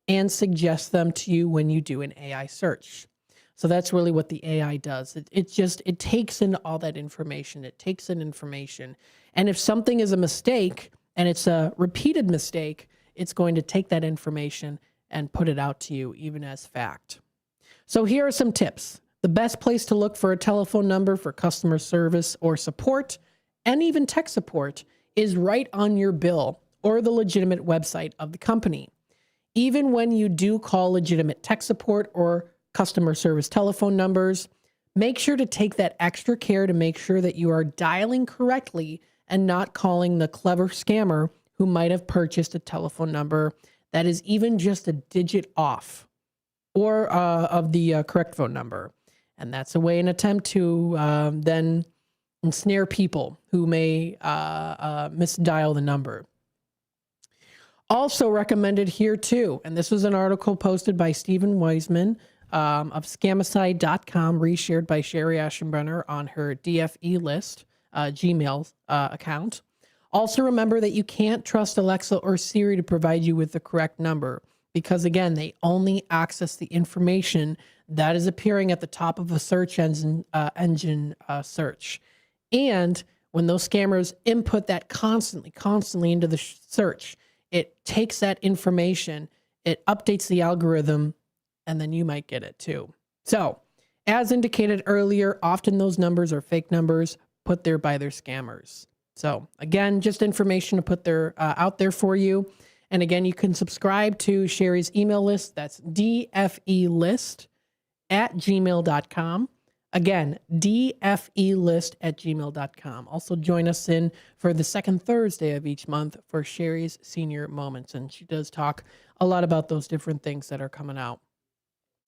and suggest them to you when you do an AI search. So that's really what the AI does. It takes in all that information. It takes in information. And if something is a mistake and it's a repeated mistake, it's going to take that information and put it out to you even as fact. So here are some tips. The best place to look for a telephone number for customer service or support, and even tech support, is right on your bill or the legitimate website of the company. Even when you do call legitimate tech support or customer service telephone numbers, make sure to take that extra care to make sure that you are dialing correctly and not calling the clever scammer who might have purchased a telephone number that is even just a digit off or of the correct phone number. And that's an attempt to then ensnare people who may misdial the number. Also recommended here too, and this was an article posted by Stephen Wiseman of Scamicide.com, reshared by Sherry Aschenbrenner on her DFE list Gmail account. Also remember that you can't trust Alexa or Siri to provide you with the correct number, because again, they only access the information that is appearing at the top of a search engine search. And when those scammers input that constantly into the search, it takes that information, it updates the algorithm, and then you might get it too. So, as indicated earlier, often those numbers are fake numbers put there by their scammers. So, again, just information to put out there for you. And again, you can subscribe to Sherry's email list. That's dfelist@gmail.com. Again, dfelist@gmail.com. Also join us in for the second Thursday of each month for Sherry's Senior Moments. And she does talk a lot about those different things that are coming out,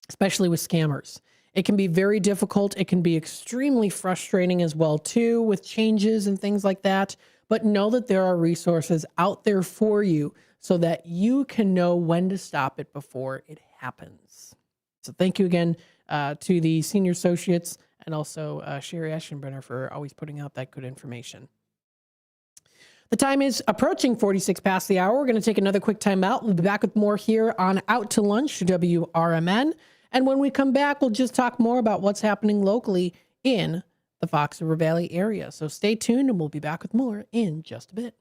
especially with scammers. It can be very difficult. It can be extremely frustrating as well, too, with changes and things like that. But know that there are resources out there for you so that you can know when to stop it before it happens. So thank you again to the senior associates and also Sherry Aschenbrenner for always putting out that good information. The time is approaching 46 past the hour. We're going to take another quick time out. We'll be back with more here on Out to Lunch, WRMN. And when we come back, we'll just talk more about what's happening locally in the Fox River Valley area. So stay tuned and we'll be back with more in just a bit.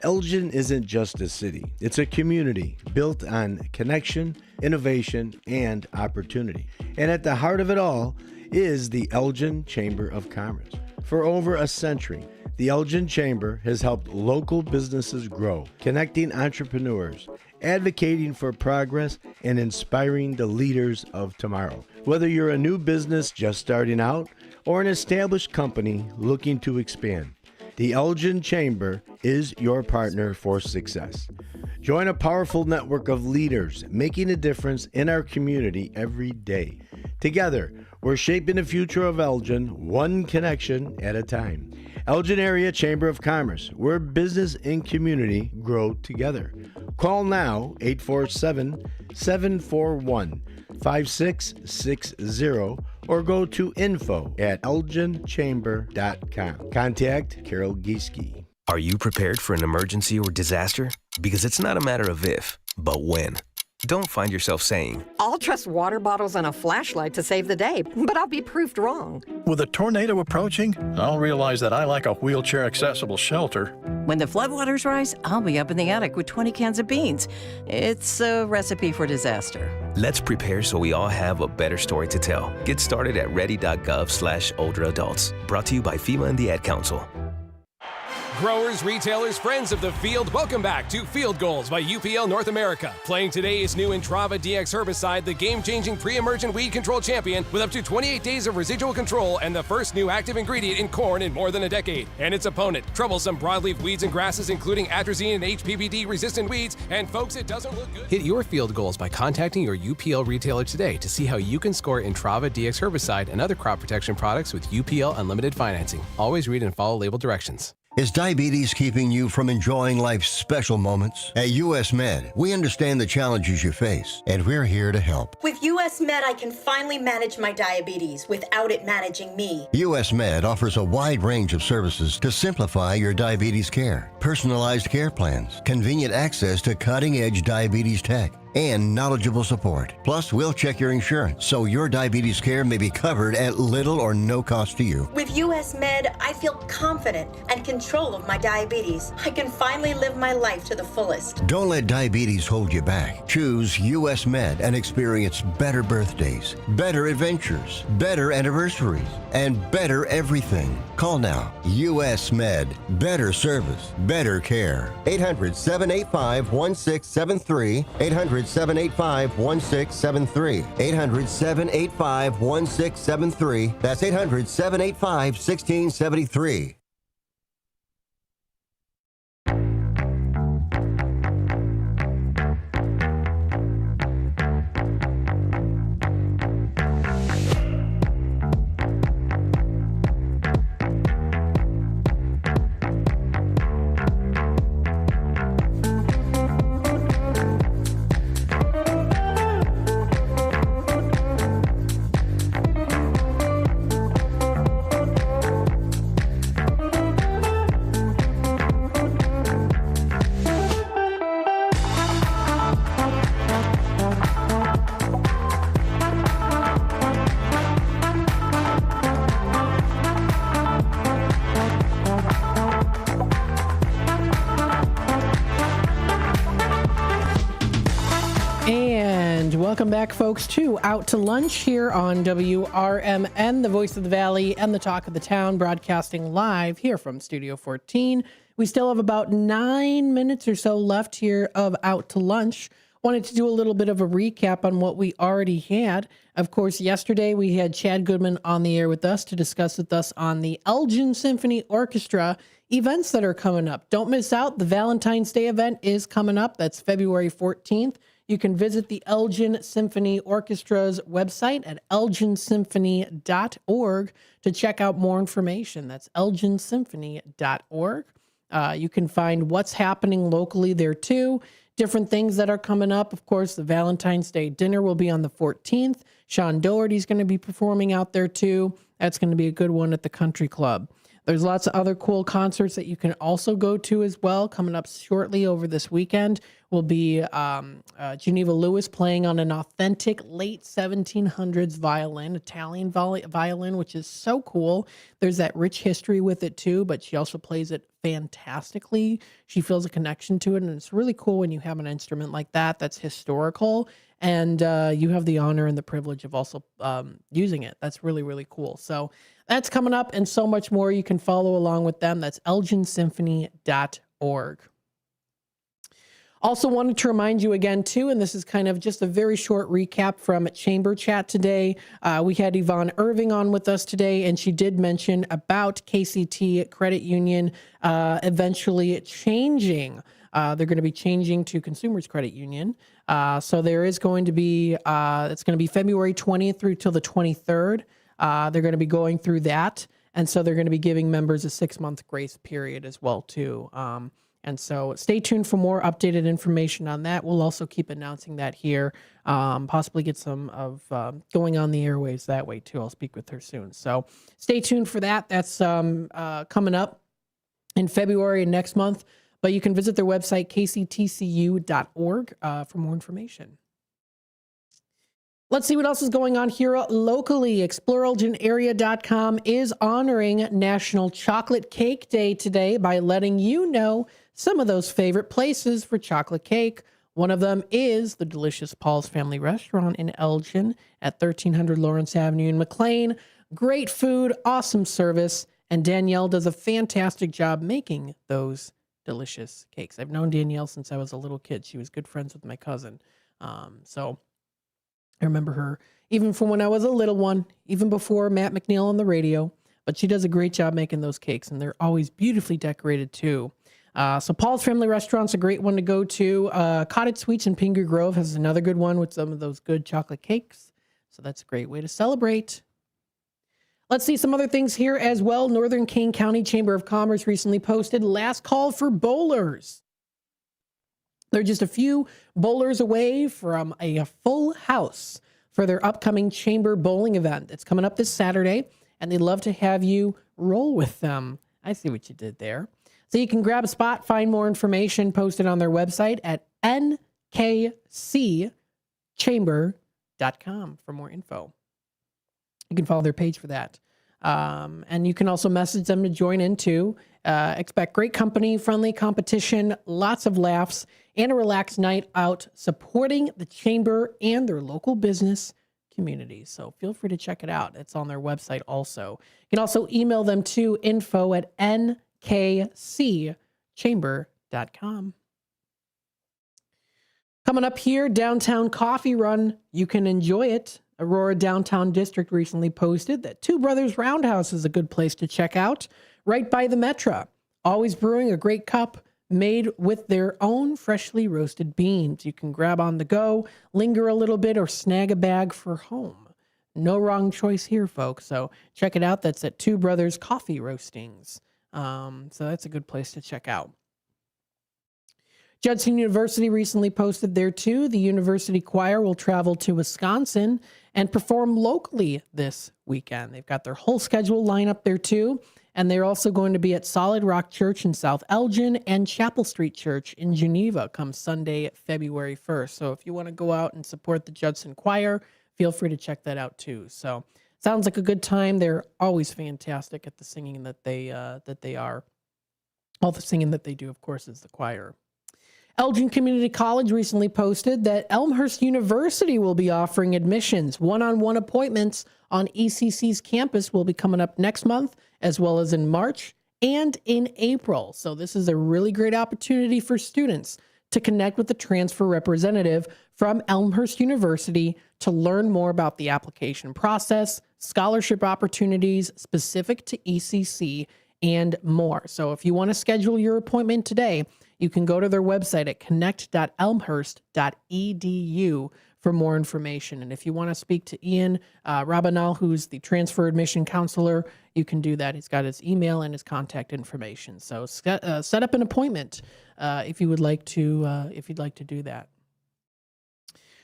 Elgin isn't just a city. It's a community built on connection, innovation, and opportunity. And at the heart of it all is the Elgin Chamber of Commerce. For over a century, the Elgin Chamber has helped local businesses grow, connecting entrepreneurs, advocating for progress, and inspiring the leaders of tomorrow. Whether you're a new business just starting out or an established company looking to expand, the Elgin Chamber is your partner for success. Join a powerful network of leaders making a difference in our community every day. Together, we're shaping the future of Elgin, one connection at a time. Elgin Area Chamber of Commerce, where business and community grow together. Call now, 847-741-5660, or go to info@elginchamber.com. Contact Carol Gieske. Are you prepared for an emergency or disaster? Because it's not a matter of if, but when. Don't find yourself saying, I'll trust water bottles and a flashlight to save the day, but I'll be proved wrong. With a tornado approaching, I'll realize that I like a wheelchair-accessible shelter. When the floodwaters rise, I'll be up in the attic with 20 cans of beans. It's a recipe for disaster. let's prepare so we all have a better story to tell. Get started at ready.gov/older adults. Brought to you by FEMA and the Ad Council. Growers, retailers, friends of the field, welcome back to Field Goals by UPL North America. Playing today is new Intrava DX herbicide, the game-changing pre-emergent weed control champion with up to 28 days of residual control and the first new active ingredient in corn in more than a decade. And its opponent, troublesome broadleaf weeds and grasses, including atrazine and HPPD-resistant weeds. And folks, it doesn't look good. Hit your field goals by contacting your UPL retailer today to see how you can score Intrava DX herbicide and other crop protection products with UPL Unlimited Financing. Always read and follow label directions. Is diabetes keeping you from enjoying life's special moments? At US Med, we understand the challenges you face, and we're here to help. With US Med, I can finally manage my diabetes without it managing me. US Med offers a wide range of services to simplify your diabetes care. Personalized care plans, convenient access to cutting-edge diabetes tech, and knowledgeable support. Plus, we'll check your insurance so your diabetes care may be covered at little or no cost to you. With US Med, I feel confident and control of my diabetes. I can finally live my life to the fullest. Don't let diabetes hold you back. Choose US Med and experience better birthdays, better adventures, better anniversaries, and better everything. Call now. US Med. Better service, better care. 800-785-1673. 800-785-1673. 800-785-1673. That's 800-785-1673. Welcome back, folks, to Out to Lunch here on WRMN, the voice of the Valley and the talk of the town, broadcasting live here from Studio 14. We still have about 9 minutes or so left here of Out to Lunch. Wanted to do a little bit of a recap on what we already had. Of course, yesterday we had Chad Goodman on the air with us to discuss with us on the Elgin Symphony Orchestra events that are coming up. Don't miss out. The Valentine's Day event is coming up. That's February 14th. You can visit the Elgin Symphony Orchestra's website at elginsymphony.org to check out more information. That's elginsymphony.org. You can find what's happening locally there too. Different things that are coming up. Of course, the Valentine's Day dinner will be on the 14th. Sean Doherty's going to be performing out there too. That's going to be a good one at the Country Club. There's lots of other cool concerts that you can also go to as well. Coming up shortly over this weekend will be Geneva Lewis playing on an authentic late 1700s violin, Italian violin, which is so cool. There's that rich history with it too, but she also plays it fantastically. She feels a connection to it, and it's really cool when you have an instrument like that that's historical, and you have the honor and the privilege of also using it. That's really, really cool. So that's coming up and so much more. You can follow along with them. That's elginsymphony.org. Also wanted to remind you again, too, and this is kind of just a very short recap from Chamber Chat today. We had Yvonne Irving on with us today, and she did mention about KCT Credit Union eventually changing. They're going to be changing to Consumers Credit Union. So there is going to be, it's going to be February 20th through till the 23rd. They're going to be going through that. And so they're going to be giving members a 6-month grace period as well, too. And so stay tuned for more updated information on that. We'll also keep announcing that here, possibly get some of going on the airwaves that way, too. I'll speak with her soon. So stay tuned for that. That's coming up in February next month. But you can visit their website, kctcu.org, for more information. Let's see what else is going on here locally. ExploreElginArea.com is honoring National Chocolate Cake Day today by letting you know some of those favorite places for chocolate cake. One of them is the delicious Paul's Family Restaurant in Elgin at 1300 Lawrence Avenue in McLean. Great food, awesome service, and Danielle does a fantastic job making those delicious cakes. I've known Danielle since I was a little kid. She was good friends with my cousin. So I remember her even from when I was a little one, even before Matt McNeil on the radio. But she does a great job making those cakes, and they're always beautifully decorated too. So Paul's Family Restaurant's a great one to go to. Cottage Sweets in Pingree Grove has another good one with some of those good chocolate cakes. So that's a great way to celebrate. Let's see some other things here as well. Northern Kane County Chamber of Commerce recently posted last call for bowlers. They're just a few bowlers away from a full house for their upcoming chamber bowling event. It's coming up this Saturday, and they'd love to have you roll with them. I see what you did there. So you can grab a spot, find more information posted on their website at nkcchamber.com for more info. You can follow their page for that. And you can also message them to join in too. Expect great company, friendly competition, lots of laughs, and a relaxed night out supporting the chamber and their local business community. So feel free to check it out. It's on their website also. You can also email them to info@nkcchamber.com. Coming up here, Downtown Coffee Run. You can enjoy it. Aurora Downtown District recently posted that Two Brothers Roundhouse is a good place to check out, right by the Metro. Always brewing a great cup made with their own freshly roasted beans. You can grab on the go, linger a little bit, or snag a bag for home. No wrong choice here, folks. So check it out. That's at Two Brothers Coffee Roastings. So that's a good place to check out. Judson University recently posted there too. The university choir will travel to Wisconsin and perform locally this weekend. They've got their whole schedule lined up there too. And they're also going to be at Solid Rock Church in South Elgin and Chapel Street Church in Geneva come Sunday, February 1st. So if you want to go out and support the Judson Choir, feel free to check that out too. So sounds like a good time. They're always fantastic at the singing that they are. All the singing that they do, of course, is the choir. Elgin Community College recently posted that Elmhurst University will be offering admissions. One-on-one appointments on ECC's campus will be coming up next month, as well as in March and in April. So this is a really great opportunity for students to connect with the transfer representative from Elmhurst University to learn more about the application process, scholarship opportunities specific to ECC, and more. So if you want to schedule your appointment today, you can go to their website at connect.elmhurst.edu for more information. And if you want to speak to Ian Rabanal, who's the transfer admission counselor, you can do that. He's got his email and his contact information. So set up an appointment if you would like to do that.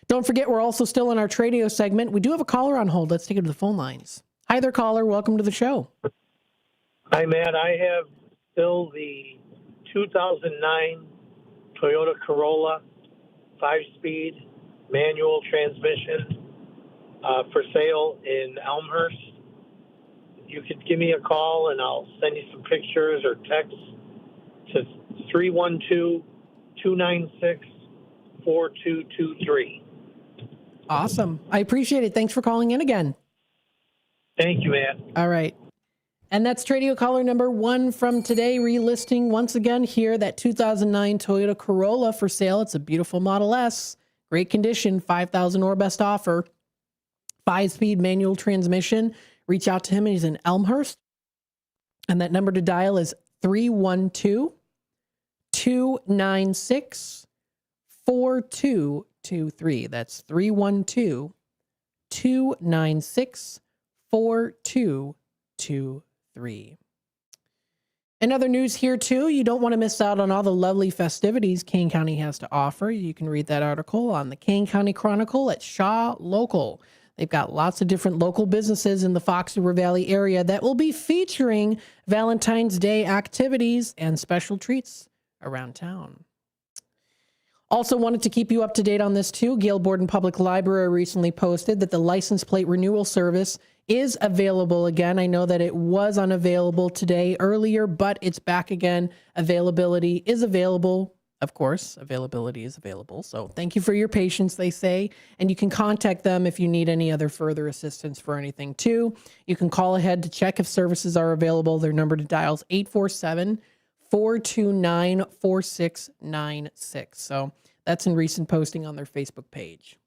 Don't forget, we're also still in our Tradio segment. We do have a caller on hold. Let's take it to the phone lines. Hi there, caller. Welcome to the show. Hi, Matt. I have still the 2009 Toyota Corolla 5-speed manual transmission for sale in Elmhurst. You could give me a call and I'll send you some pictures or text to 312-296-4223. Awesome. I appreciate it. Thanks for calling in again. Thank you, Matt. All right. And that's Tradio caller number 1 from today, relisting once again here that 2009 Toyota Corolla for sale. It's a beautiful Model S, great condition, 5,000 or best offer, 5-speed manual transmission. Reach out to him, and he's in Elmhurst. And that number to dial is 312-296-4223. That's 312-296-4223. In other news here too, you don't want to miss out on all the lovely festivities Kane County has to offer. You can read that article on the Kane County Chronicle at Shaw Local. They've got lots of different local businesses in the Fox River Valley area that will be featuring Valentine's Day activities and special treats around town. Also wanted to keep you up to date on this too. Gail Borden Public Library recently posted that the license plate renewal service is available again. I know that it was unavailable today earlier, but it's back again. Availability is available. Of course, availability is available. So thank you for your patience, they say. And you can contact them if you need any other further assistance for anything too. You can call ahead to check if services are available. Their number to dial is 847-429-4696. So that's in recent posting on their Facebook page.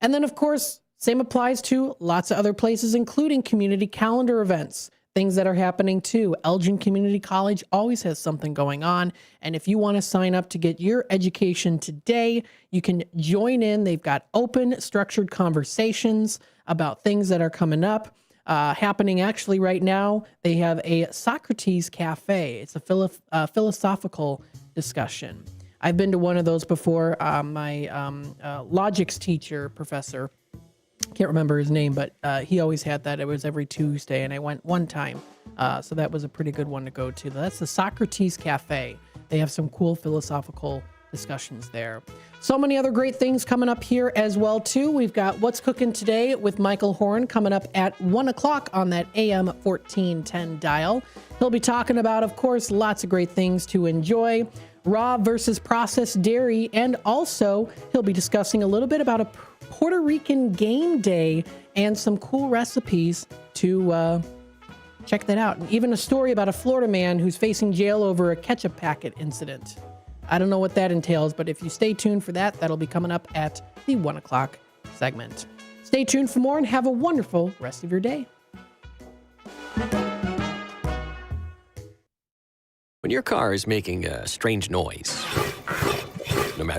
And then, of course, same applies to lots of other places, including community calendar events, things that are happening too. Elgin Community College always has something going on. And if you want to sign up to get your education today, you can join in. They've got open, structured conversations about things that are coming up. Happening actually right now, they have a Socrates Cafe. It's a philosophical discussion. I've been to one of those before. My logics teacher, professor, can't remember his name, but he always had that. It was every Tuesday, and I went one time. So that was a pretty good one to go to. That's the Socrates Cafe. They have some cool philosophical discussions there. So many other great things coming up here as well, too. We've got What's Cooking Today with Michael Horn coming up at 1 o'clock on that AM 1410 dial. He'll be talking about, of course, lots of great things to enjoy. Raw versus processed dairy, and also he'll be discussing a little bit about a Puerto Rican game day and some cool recipes to check that out. And even a story about a Florida man who's facing jail over a ketchup packet incident. I don't know what that entails, but if you stay tuned for that, that'll be coming up at the 1 o'clock segment. Stay tuned for more and have a wonderful rest of your day. When your car is making a strange noise,